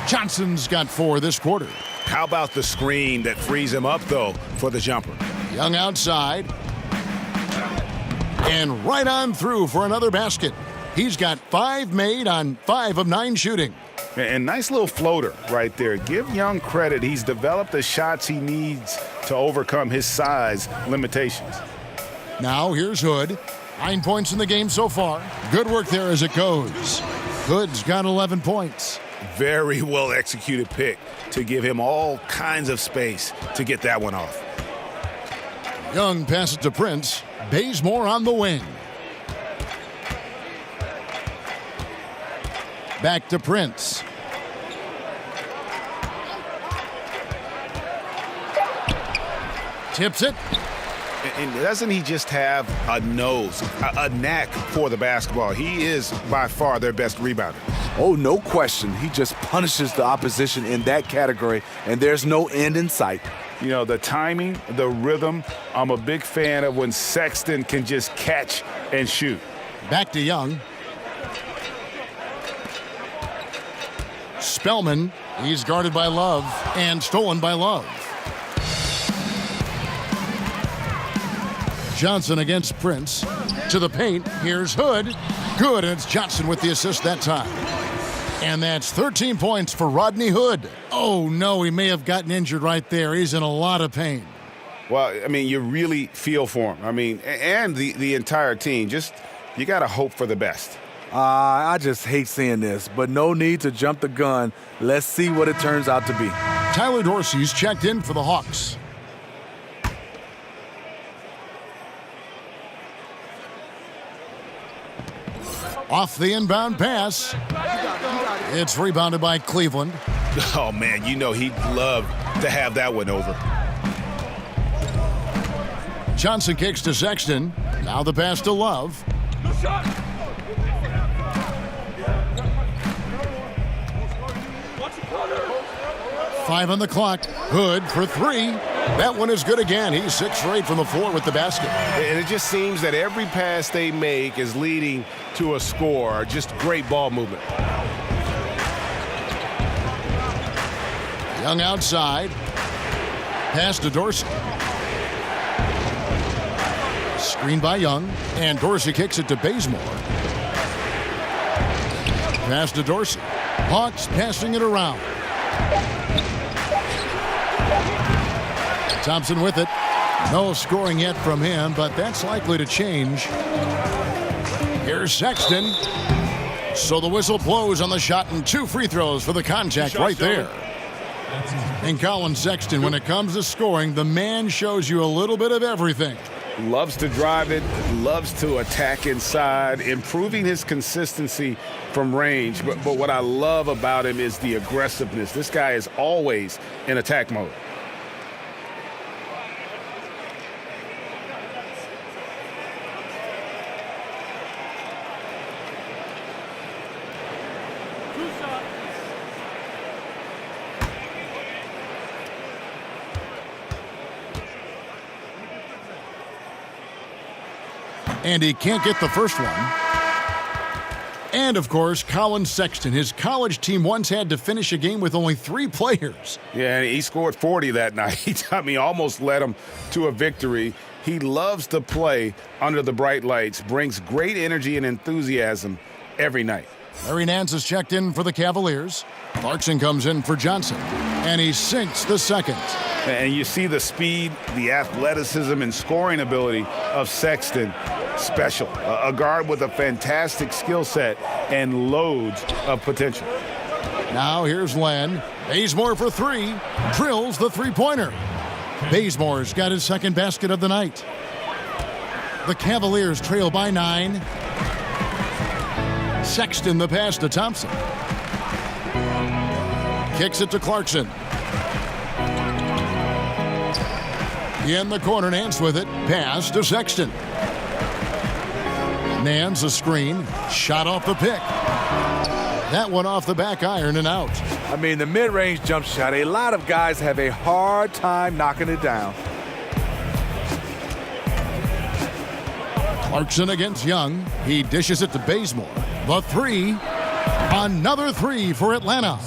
Johnson's got 4 this quarter. How about the screen that frees him up, though, for the jumper? Young outside. And right on through for another basket. He's got 5 made on 5 of 9 shooting. And nice little floater right there. Give Young credit. He's developed the shots he needs to overcome his size limitations. Now here's Hood. 9 points in the game so far. Good work there as it goes. Hood's got 11 points. Very well executed pick to give him all kinds of space to get that one off. Young passes to Prince. Bazemore on the wing. Back to Prince. Tips it. And doesn't he just have a nose, a knack for the basketball? He is by far their best rebounder. Oh, no question. He just punishes the opposition in that category, and there's no end in sight. You know, the timing, the rhythm, I'm a big fan of when Sexton can just catch and shoot. Back to Young. Spellman, he's guarded by Love and stolen by Love. Johnson against Prince. To the paint, here's Hood. Good, and it's Johnson with the assist that time. And that's 13 points for Rodney Hood. Oh, no, he may have gotten injured right there. He's in a lot of pain. Well, I mean, you really feel for him. I mean, and the entire team. Just, you got to hope for the best. I just hate seeing this, but no need to jump the gun. Let's see what it turns out to be. Tyler Dorsey's checked in for the Hawks. Off the inbound pass. It's rebounded by Cleveland. Oh, man, you know he'd love to have that one over. Johnson kicks to Sexton. Now the pass to Love. 5 on the clock. Hood for 3. That one is good again. He's 6 for 8 from the floor with the basket. And it just seems that every pass they make is leading to a score. Just great ball movement. Young outside. Pass to Dorsey. Screen by Young. And Dorsey kicks it to Bazemore. Pass to Dorsey. Hawks passing it around. Thompson with it. No scoring yet from him, but that's likely to change. Here's Sexton. So the whistle blows on the shot and 2 free throws for the contact right there. And Colin Sexton, when it comes to scoring, the man shows you a little bit of everything. Loves to drive it, loves to attack inside, improving his consistency from range. But what I love about him is the aggressiveness. This guy is always in attack mode. And he can't get the first one. And, of course, Colin Sexton. His college team once had to finish a game with only 3 players. Yeah, he scored 40 that night. I mean, almost led him to a victory. He loves to play under the bright lights, brings great energy and enthusiasm every night. Larry Nance is checked in for the Cavaliers. Clarkson comes in for Johnson. And he sinks the second. And you see the speed, the athleticism, and scoring ability of Sexton. Special. A guard with a fantastic skill set and loads of potential. Now here's Len. Bazemore for three. Drills the three-pointer. Bazemore's got his second basket of the night. The Cavaliers trail by 9. Sexton the pass to Thompson. Kicks it to Clarkson. In the corner, Nance with it. Pass to Sexton. Nance a screen. Shot off the pick. That one off the back iron and out. I mean, the mid-range jump shot, a lot of guys have a hard time knocking it down. Clarkson against Young. He dishes it to Bazemore. The three. Another three for Atlanta.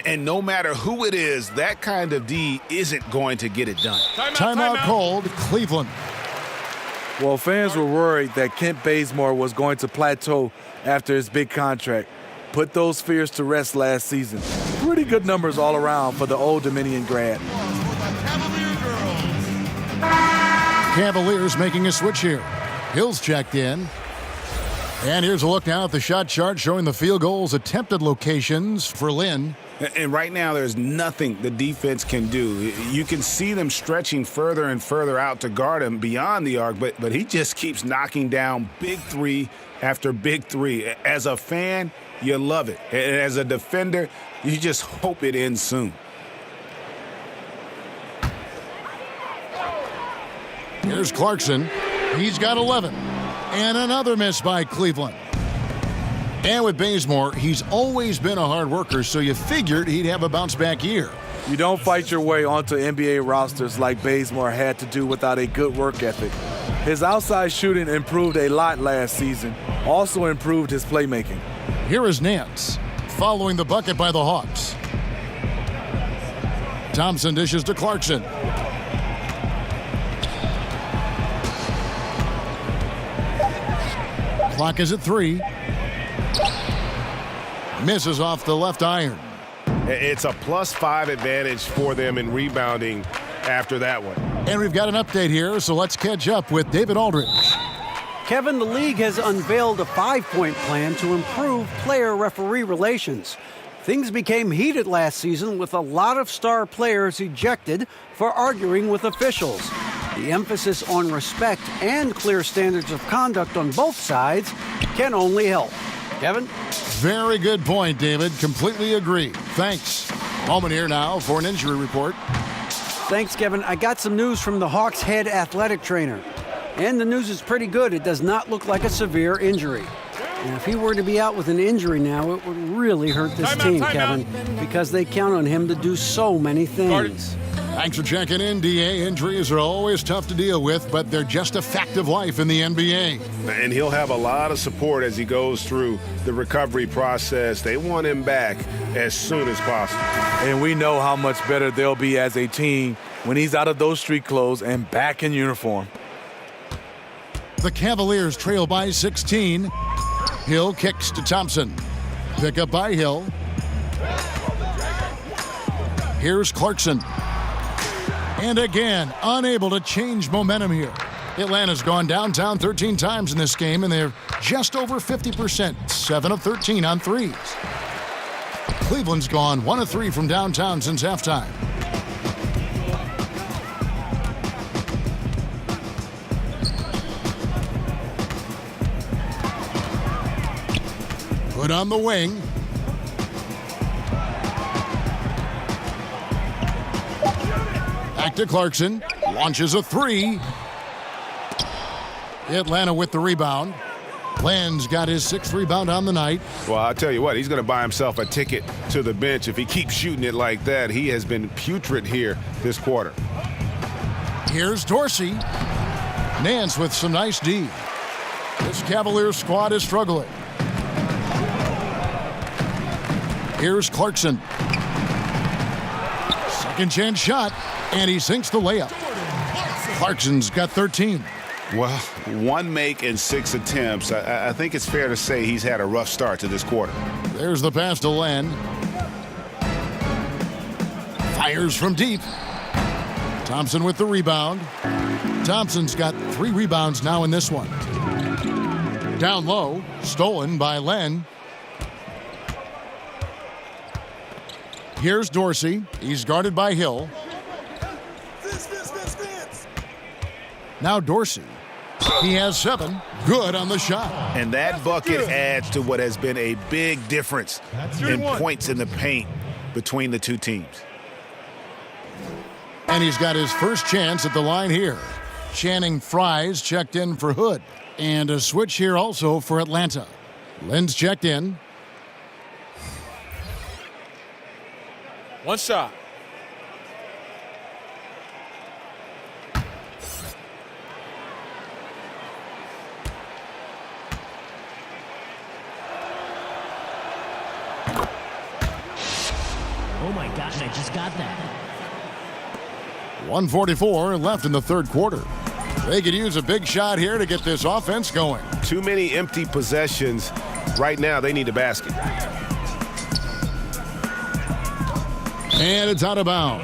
And no matter who it is, that kind of D isn't going to get it done. Timeout called, Cleveland. Well, fans were worried that Kent Bazemore was going to plateau after his big contract. Put those fears to rest last season. Pretty good numbers all around for the Old Dominion grad. Cavaliers making a switch here. Hill's checked in. And here's a look now at the shot chart showing the field goals attempted locations for Lynn. And right now, there's nothing the defense can do. You can see them stretching further and further out to guard him beyond the arc, but he just keeps knocking down big three after big three. As a fan, you love it. And as a defender, you just hope it ends soon. Here's Clarkson. He's got 11. And another miss by Cleveland. And with Bazemore, he's always been a hard worker, so you figured he'd have a bounce-back year. You don't fight your way onto NBA rosters like Bazemore had to do without a good work ethic. His outside shooting improved a lot last season, also improved his playmaking. Here is Nance, following the bucket by the Hawks. Thompson dishes to Clarkson. Clock is at 3. Misses off the left iron. It's a +5 advantage for them in rebounding after that one. And we've got an update here, so let's catch up with David Aldridge. Kevin, the league has unveiled a 5-point plan to improve player-referee relations. Things became heated last season with a lot of star players ejected for arguing with officials. The emphasis on respect and clear standards of conduct on both sides can only help. Kevin? Very good point, David. Completely agree. Thanks. Moment here now for an injury report. Thanks, Kevin. I got some news from the Hawks head athletic trainer. And the news is pretty good. It does not look like a severe injury. And if he were to be out with an injury now, it would really hurt this team, Kevin, because they count on him to do so many things. Thanks for checking in, DA. Injuries are always tough to deal with, but they're just a fact of life in the NBA. And he'll have a lot of support as he goes through the recovery process. They want him back as soon as possible. And we know how much better they'll be as a team when he's out of those street clothes and back in uniform. The Cavaliers trail by 16. Hill kicks to Thompson. Pick up by Hill. Here's Clarkson. And again, unable to change momentum here. Atlanta's gone downtown 13 times in this game, and they're just over 50%, 7 of 13 on threes. Cleveland's gone 1 of 3 from downtown since halftime. Put on the wing. Back to Clarkson. Launches a 3. Atlanta with the rebound. Len's got his 6th rebound on the night. Well, I'll tell you what, he's going to buy himself a ticket to the bench if he keeps shooting it like that. He has been putrid here this quarter. Here's Dorsey. Nance with some nice D. This Cavaliers squad is struggling. Here's Clarkson. Second chance shot, and he sinks the layup. Clarkson's got 13. Well, 1 make and 6 attempts. I think it's fair to say he's had a rough start to this quarter. There's the pass to Len. Fires from deep. Thompson with the rebound. Thompson's got 3 rebounds now in this one. Down low, stolen by Len. Here's Dorsey. He's guarded by Hill. Now Dorsey. He has 7. Good on the shot. And that bucket adds to what has been a big difference in points in the paint between the two teams. And he's got his first chance at the line here. Channing Frye's checked in for Hood. And a switch here also for Atlanta. Lynn's checked in. One shot. Oh my gosh, I just got that. 1:44 left in the third quarter. They could use a big shot here to get this offense going. Too many empty possessions. Right now, they need a basket. And it's out of bounds.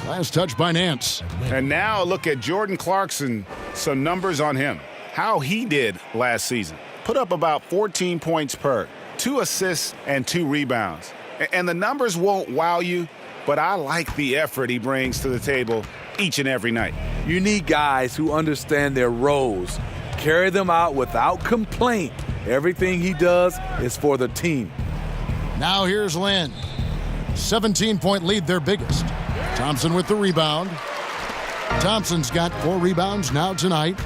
Last touch by Nance. And now look at Jordan Clarkson. Some numbers on him. How he did last season. Put up about 14 points per, 2 assists and 2 rebounds. And the numbers won't wow you, but I like the effort he brings to the table each and every night. You need guys who understand their roles, carry them out without complaint. Everything he does is for the team. Now here's Lynn. 17-point lead, their biggest. Thompson with the rebound. Thompson's got 4 rebounds now tonight.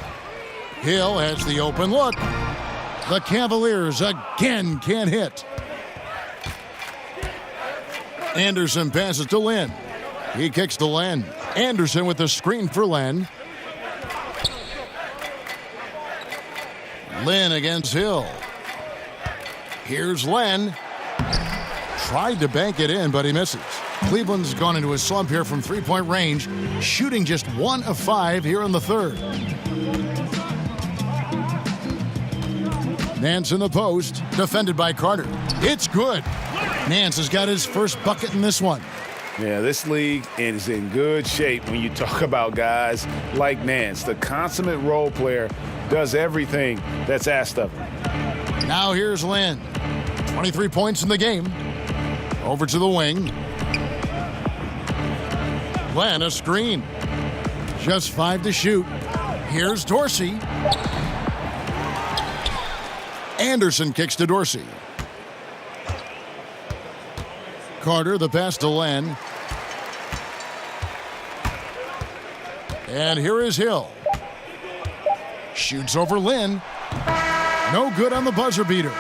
Hill has the open look. The Cavaliers again can't hit. Anderson passes to Lynn. He kicks to Len. Anderson with the screen for Len. Lynn against Hill. Here's Len. Tried to bank it in, but he misses. Cleveland's gone into a slump here from three-point range, shooting just 1 of 5 here in the third. Nance in the post, defended by Carter. It's good. Nance has got his first bucket in this one. Yeah, this league is in good shape when you talk about guys like Nance. The consummate role player does everything that's asked of him. Now here's Lynn. 23 points in the game. Over to the wing. Lynn, a screen. Just 5 to shoot. Here's Dorsey. Anderson kicks to Dorsey. Carter, the pass to Len. And here is Hill. Shoots over Lynn. No good on the buzzer beater.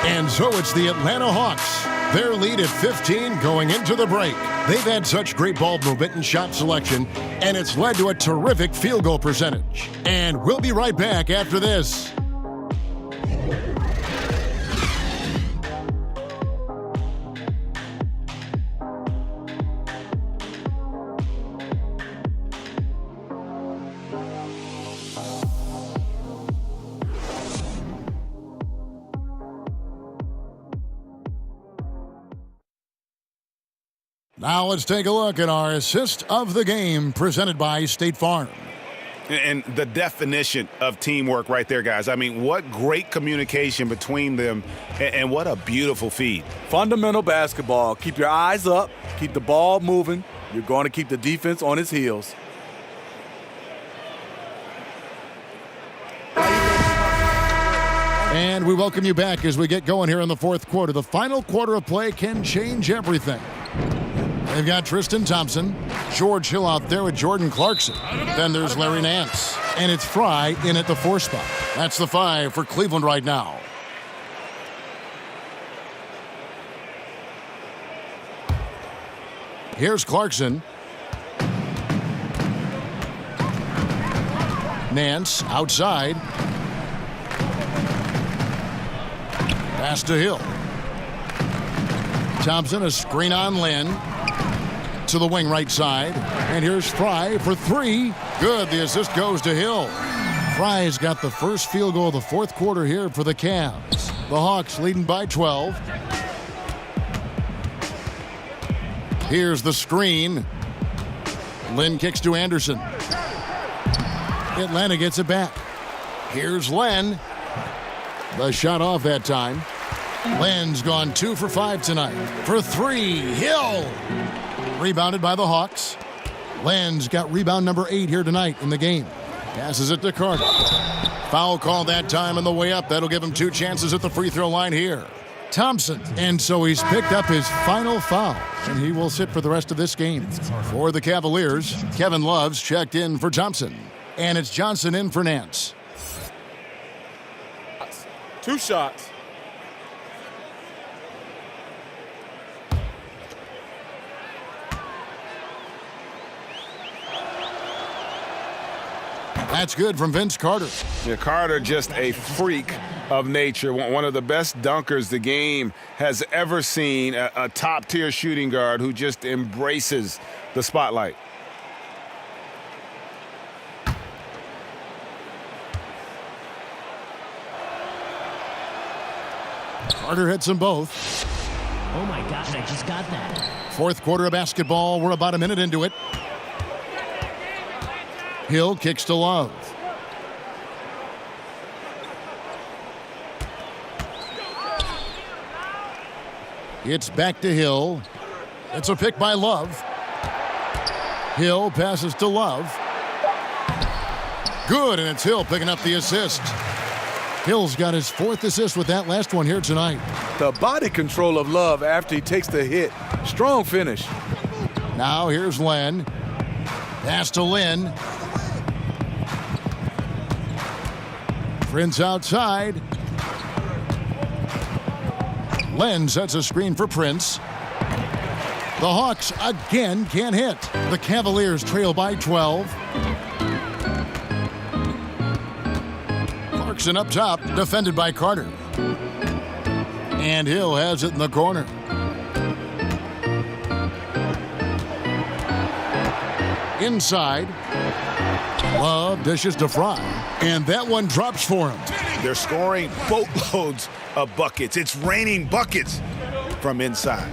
And so it's the Atlanta Hawks. Their lead at 15 going into the break. They've had such great ball movement and shot selection, and it's led to a terrific field goal percentage. And we'll be right back after this. Now let's take a look at our assist of the game presented by State Farm. And the definition of teamwork right there, guys. I mean, what great communication between them, and what a beautiful feed. Fundamental basketball. Keep your eyes up. Keep the ball moving. You're going to keep the defense on its heels. And we welcome you back as we get going here in the fourth quarter. The final quarter of play can change everything. They've got Tristan Thompson, George Hill out there with Jordan Clarkson. Then there's Larry Nance. And it's Fry in at the 4 spot. That's the 5 for Cleveland right now. Here's Clarkson. Nance outside. Pass to Hill. Thompson, a screen on Lynn. To the wing right side. And here's Fry for 3. Good. The assist goes to Hill. Fry's got the first field goal of the fourth quarter here for the Cavs. The Hawks leading by 12. Here's the screen. Lynn kicks to Anderson. Atlanta gets it back. Here's Len. The shot off that time. Lynn's gone 2 for 5 tonight. For 3, Hill. Rebounded by the Hawks. Lynn's got rebound number 8 here tonight in the game. Passes it to Carter. Foul call that time on the way up. That'll give him 2 chances at the free throw line here. Thompson. And so he's picked up his final foul, and he will sit for the rest of this game. For the Cavaliers, Kevin Love's checked in for Thompson. And it's Johnson in for Nance. 2 shots. That's good from Vince Carter. Yeah, Carter, just a freak of nature. One of the best dunkers the game has ever seen. A top-tier shooting guard who just embraces the spotlight. Carter hits them both. Oh my God, I just got that. Fourth quarter of basketball. We're about a minute into it. Hill kicks to Love. It's back to Hill. It's a pick by Love. Hill passes to Love. Good, and it's Hill picking up the assist. Hill's got his 4th assist with that last one here tonight. The body control of Love after he takes the hit. Strong finish. Now here's Len. Pass to Lynn. Prince outside. Len sets a screen for Prince. The Hawks again can't hit. The Cavaliers trail by 12. Clarkson up top, defended by Carter. And Hill has it in the corner. Inside. Love dishes to Fry. And that one drops for him. They're scoring boatloads of buckets. It's raining buckets from inside.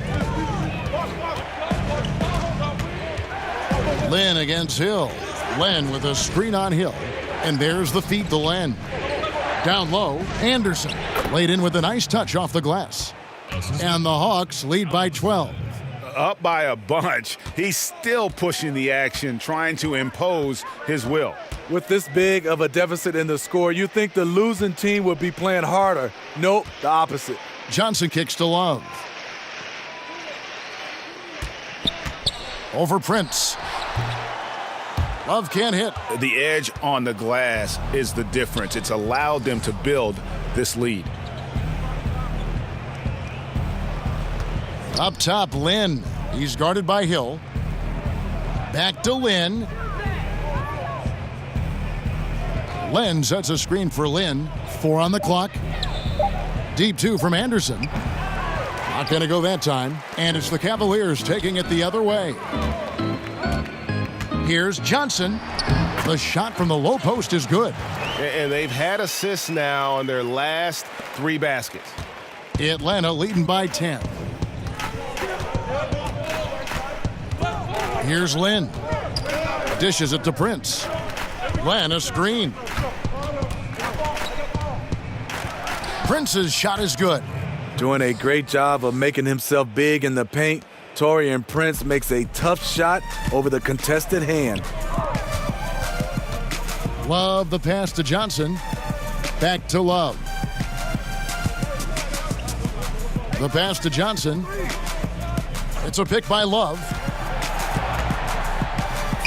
Lynn against Hill. Len with a screen on Hill. And there's the feed to Len. Down low, Anderson laid in with a nice touch off the glass. And the Hawks lead by 12. Up by a bunch. He's still pushing the action, trying to impose his will. With this big of a deficit in the score, you think the losing team would be playing harder. Nope, the opposite. Johnson kicks to Love. Over Prince. Love can't hit. The edge on the glass is the difference. It's allowed them to build this lead. Up top, Lynn. He's guarded by Hill. Back to Lynn. Len sets a screen for Lynn. 4 on the clock. Deep 2 from Anderson. Not going to go that time. And it's the Cavaliers taking it the other way. Here's Johnson. The shot from the low post is good. And they've had assists now on their last 3 baskets. Atlanta leading by 10. Here's Lynn. Dishes it to Prince. Len a screen. Prince's shot is good. Doing a great job of making himself big in the paint. Taurean Prince makes a tough shot over the contested hand. Love the pass to Johnson. Back to Love. The pass to Johnson. It's a pick by Love.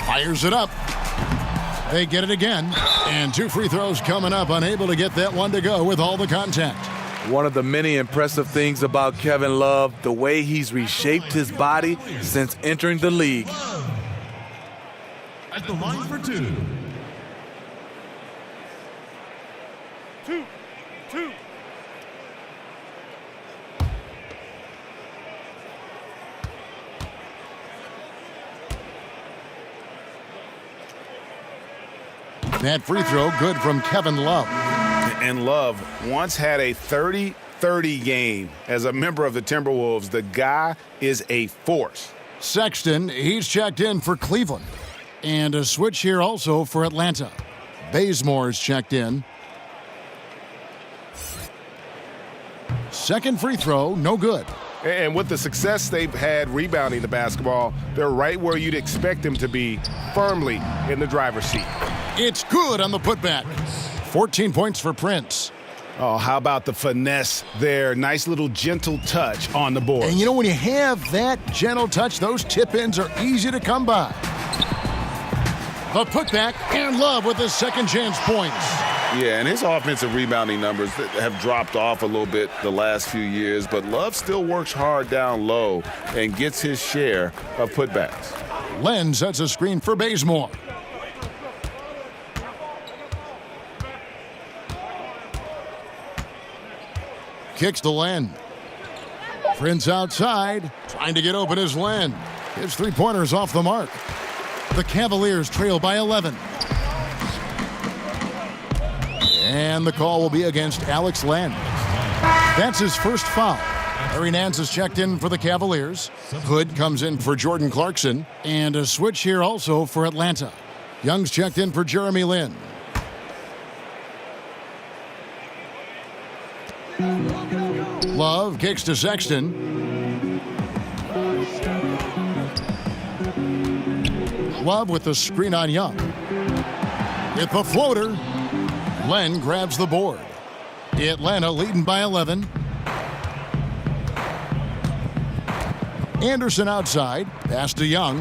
Fires it up. They get it again. And 2 free throws coming up. Unable to get that one to go with all the contact. One of the many impressive things about Kevin Love, the way he's reshaped his body since entering the league. At the line for 2. That free throw good from Kevin Love. And Love once had a 30-30 game as a member of the Timberwolves. The guy is a force. Sexton, he's checked in for Cleveland. And a switch here also for Atlanta. Bazemore's checked in. Second free throw, no good. And with the success they've had rebounding the basketball, they're right where you'd expect them to be, firmly in the driver's seat. It's good on the putback. 14 points for Prince. Oh, how about the finesse there? Nice little gentle touch on the board. And you know, when you have that gentle touch, those tip-ins are easy to come by. The putback, and Love with his second chance points. Yeah, and his offensive rebounding numbers have dropped off a little bit the last few years, but Love still works hard down low and gets his share of putbacks. Len sets a screen for Bazemore. Kicks to Len. Prince outside, trying to get open is Len. His three-pointer's off the mark. The Cavaliers trail by 11. And the call will be against Alex Len. That's his first foul. Larry Nance is checked in for the Cavaliers. Hood comes in for Jordan Clarkson. And a switch here also for Atlanta. Young's checked in for Jeremy Lin. Love kicks to Sexton. Love with the screen on Young. With the floater, Len grabs the board. Atlanta leading by 11. Anderson outside, pass to Young.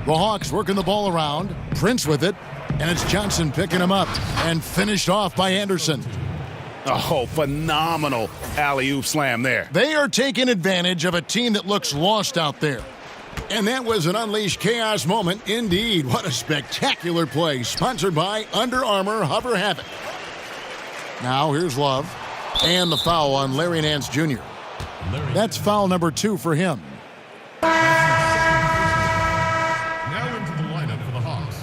The Hawks working the ball around. Prince with it, and it's Johnson picking him up and finished off by Anderson. Oh, phenomenal alley-oop slam there. They are taking advantage of a team that looks lost out there. And that was an Unleashed Chaos moment indeed. What a spectacular play. Sponsored by Under Armour Hover Havoc. Now here's Love. And the foul on Larry Nance Jr. That's foul number 2 for him. Now into the lineup for the Hawks,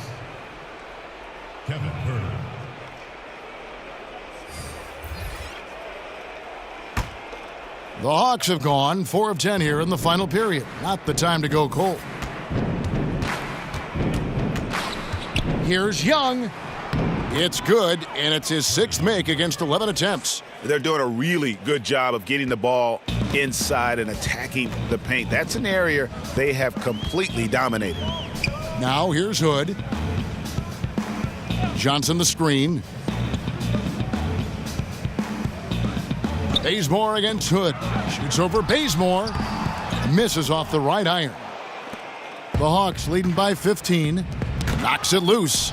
Kevin Herter. The Hawks have gone 4 of 10 here in the final period. Not the time to go cold. Here's Young. It's good, and it's his 6th make against 11 attempts. They're doing a really good job of getting the ball inside and attacking the paint. That's an area they have completely dominated. Now here's Hood. Johnson the screen. Bazemore against Hood. Shoots over Bazemore. Misses off the right iron. The Hawks leading by 15. Knocks it loose.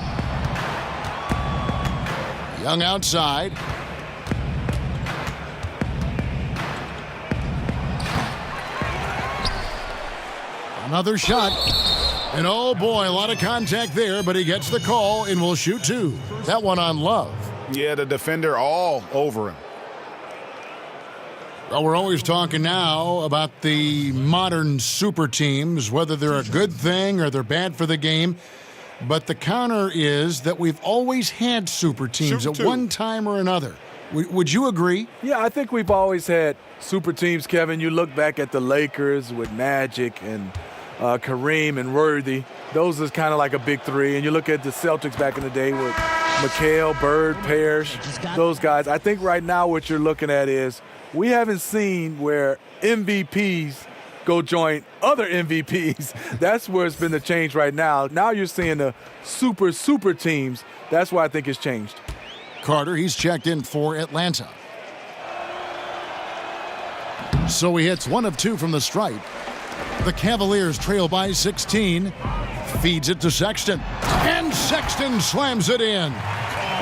Young outside. Another shot. And oh boy, a lot of contact there, but he gets the call and will shoot 2. That one on Love. Yeah, the defender all over him. Well, we're always talking now about the modern super teams, whether they're a good thing or they're bad for the game. But the counter is that we've always had super teams at one time or another. Would you agree? Yeah, I think we've always had super teams, Kevin. You look back at the Lakers with Magic and Kareem and Worthy. Those is kind of like a big 3. And you look at the Celtics back in the day with McHale, Bird, Parrish, those guys. I think right now what you're looking at is we haven't seen where MVPs go join other MVPs. That's where it's been the change right now. Now you're seeing the super teams. That's why I think it's changed. Carter, he's checked in for Atlanta. So he hits 1 of 2 from the stripe. The Cavaliers trail by 16. Feeds it to Sexton. And Sexton slams it in.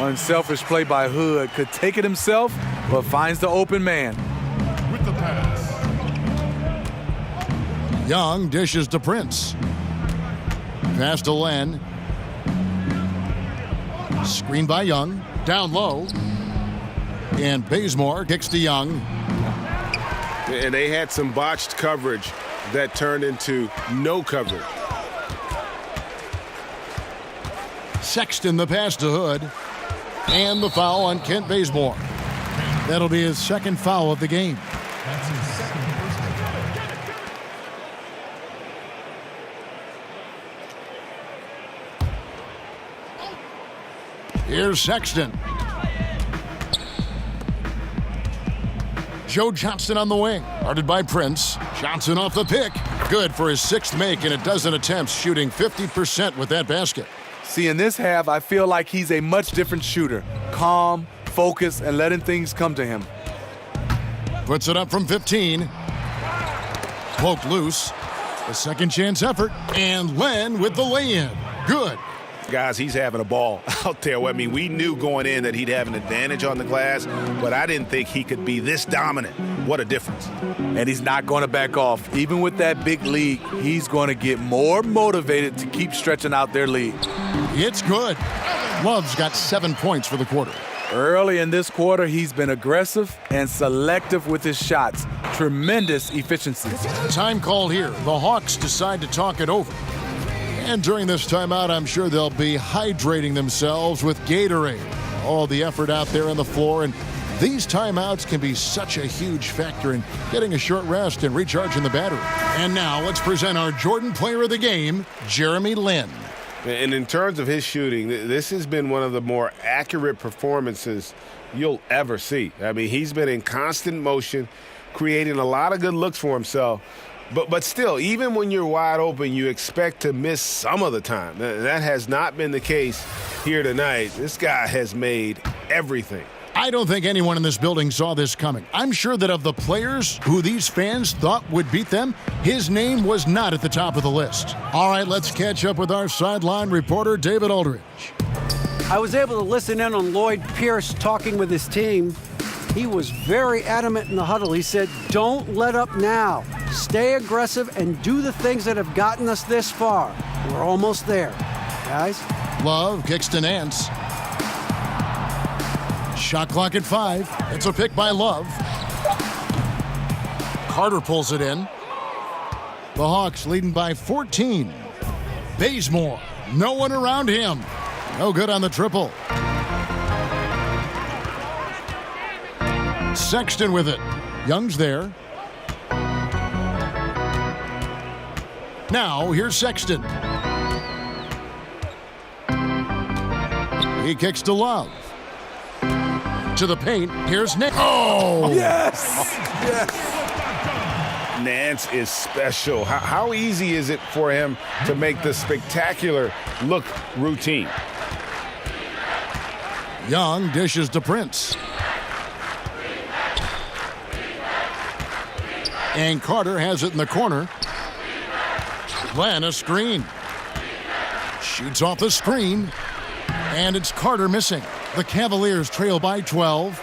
Unselfish play by Hood. Could take it himself, but finds the open man. With the pass. Young dishes to Prince. Pass to Len. Screen by Young. Down low. And Bazemore kicks to Young. And they had some botched coverage that turned into no coverage. Sexton the pass to Hood. And the foul on Kent Bazemore. That'll be his 2nd foul of the game. That's his 2nd personal foul. Here's Sexton. Joe Johnston on the wing. Guarded by Prince. Johnson off the pick. Good for his 6th make in a dozen attempts, shooting 50% with that basket. See, in this half, I feel like he's a much different shooter. Calm, focused, and letting things come to him. Puts it up from 15. Poked loose. A second chance effort. And Len with the lay-in. Good. Guys, he's having a ball out there. I mean, we knew going in that he'd have an advantage on the glass, but I didn't think he could be this dominant. What a difference. And he's not going to back off. Even with that big lead, he's going to get more motivated to keep stretching out their lead. It's good. Love's got 7 points for the quarter. Early in this quarter, he's been aggressive and selective with his shots. Tremendous efficiency. Time call here. The Hawks decide to talk it over. And during this timeout, I'm sure they'll be hydrating themselves with Gatorade. All the effort out there on the floor, and these timeouts can be such a huge factor in getting a short rest and recharging the battery. And now let's present our Jordan Player of the Game, Jeremy Lin. And in terms of his shooting, this has been one of the more accurate performances you'll ever see. I mean, he's been in constant motion, creating a lot of good looks for himself. But still, even when you're wide open, you expect to miss some of the time. That has not been the case here tonight. This guy has made everything. I don't think anyone in this building saw this coming. I'm sure that of the players who these fans thought would beat them, his name was not at the top of the list. All right, let's catch up with our sideline reporter, David Aldridge. I was able to listen in on Lloyd Pierce talking with his team. He was very adamant in the huddle. He said, don't let up now. Stay aggressive and do the things that have gotten us this far. We're almost there, guys. Love kicks to Nance. Shot clock at 5. It's a pick by Love. Carter pulls it in. The Hawks leading by 14. Bazemore, no one around him. No good on the triple. Sexton with it. Young's there. Now, here's Sexton. He kicks to Love. To the paint. Here's Nick. Oh! Yes! Yes! Nance is special. How easy is it for him to make the spectacular look routine? Young dishes to Prince. And Carter has it in the corner. Glenn, a screen. Shoots off the screen. And it's Carter missing. The Cavaliers trail by 12.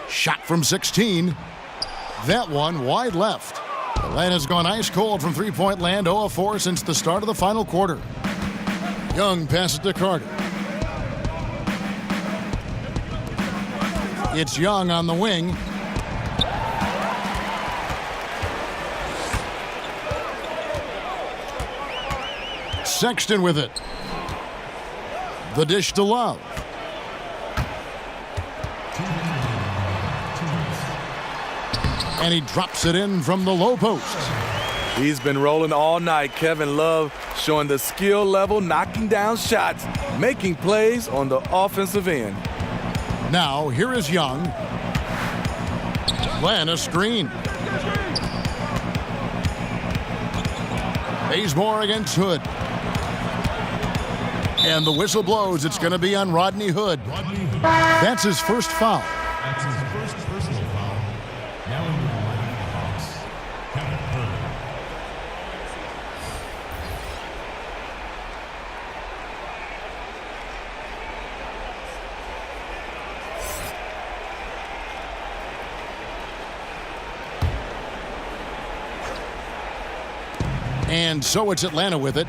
Shot from 16. That one wide left. Atlanta's gone ice cold from three-point land, 0 of 4 since the start of the final quarter. Young passes to Carter. It's Young on the wing. Sexton with it. The dish to Love. And he drops it in from the low post. He's been rolling all night. Kevin Love showing the skill level, knocking down shots, making plays on the offensive end. Now, here is Young. Glenn, a screen. Bazemore against Hood. And the whistle blows. It's going to be on Rodney Hood. That's his first foul. That's his first personal foul. Now into the lineup for the Hawks, Kevin Hood. And so it's Atlanta with it.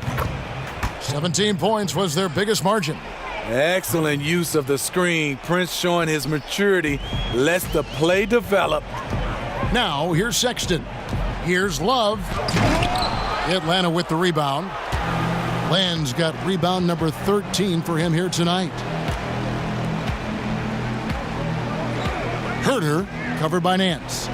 17 points was their biggest margin. Excellent use of the screen. Prince showing his maturity. Lets the play develop. Now, here's Sexton. Here's Love. Atlanta with the rebound. Land's got rebound number 13 for him here tonight. Herter covered by Nance.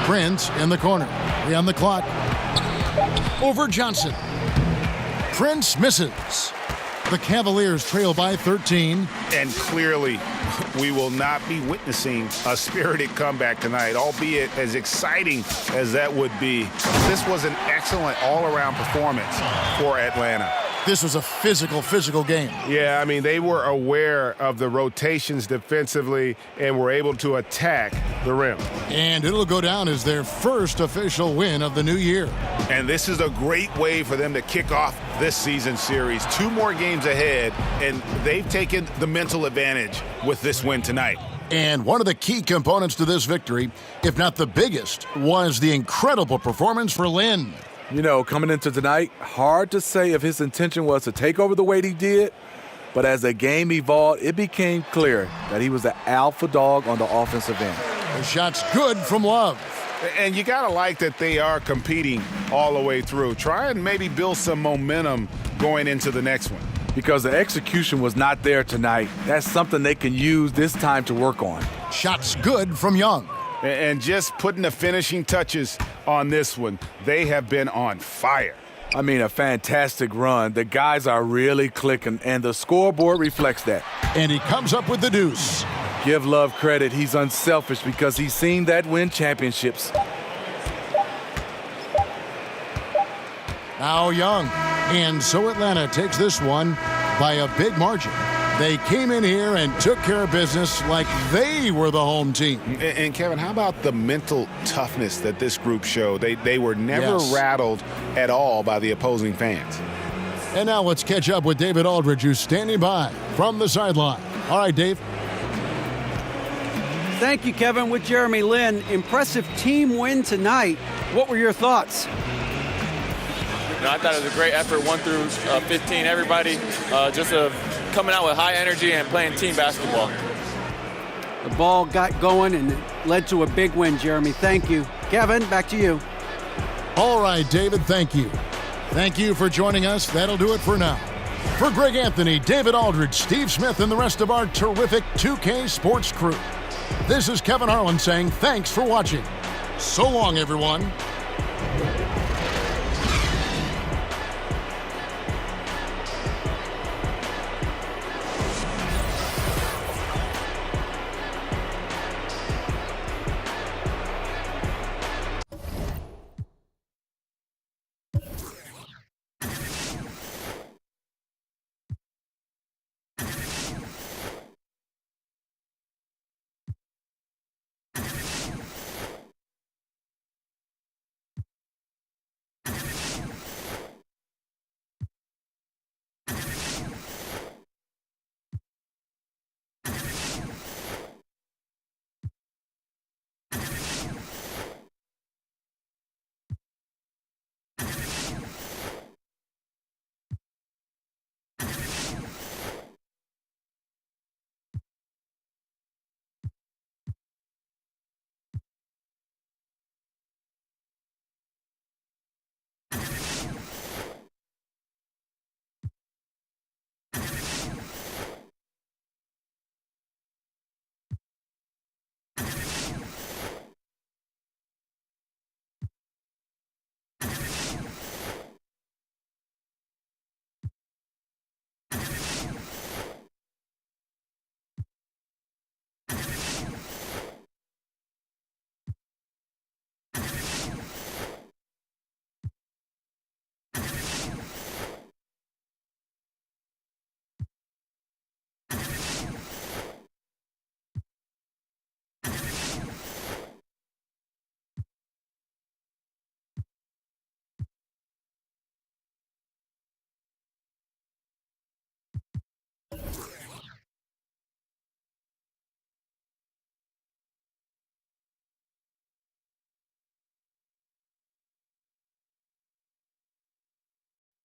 Prince in the corner. 3 on the clock. Over Johnson. Prince misses. The Cavaliers trail by 13. And clearly, we will not be witnessing a spirited comeback tonight, albeit as exciting as that would be. This was an excellent all-around performance for Atlanta. This was a physical game. Yeah, I mean, they were aware of the rotations defensively and were able to attack the rim. And it'll go down as their first official win of the new year. And this is a great way for them to kick off this season series. 2 more games ahead, and they've taken the mental advantage with this win tonight. And one of the key components to this victory, if not the biggest, was the incredible performance for Lynn. You know, coming into tonight, hard to say if his intention was to take over the way he did, but as the game evolved, it became clear that he was the alpha dog on the offensive end. The shot's good from Love. And you got to like that they are competing all the way through. Try and maybe build some momentum going into the next one. Because the execution was not there tonight. That's something they can use this time to work on. Shot's good from Young. And just putting the finishing touches on this one, they have been on fire. I mean, a fantastic run. The guys are really clicking, and the scoreboard reflects that. And he comes up with the deuce. Give Love credit. He's unselfish because he's seen that win championships. Now Young. And so Atlanta takes this one by a big margin. They came in here and took care of business like they were the home team. And Kevin, how about the mental toughness that this group showed? They were never rattled at all by the opposing fans. And now let's catch up with David Aldridge, who's standing by from the sideline. All right, Dave. Thank you, Kevin. With Jeremy Lin, impressive team win tonight. What were your thoughts? I thought it was a great effort, 1 through 15. Everybody just coming out with high energy and playing team basketball. The ball got going and it led to a big win, Jeremy. Thank you. Kevin, back to you. All right, David, thank you. Thank you for joining us. That'll do it for now. For Greg Anthony, David Aldridge, Steve Smith, and the rest of our terrific 2K Sports crew, this is Kevin Harlan saying thanks for watching. So long, everyone.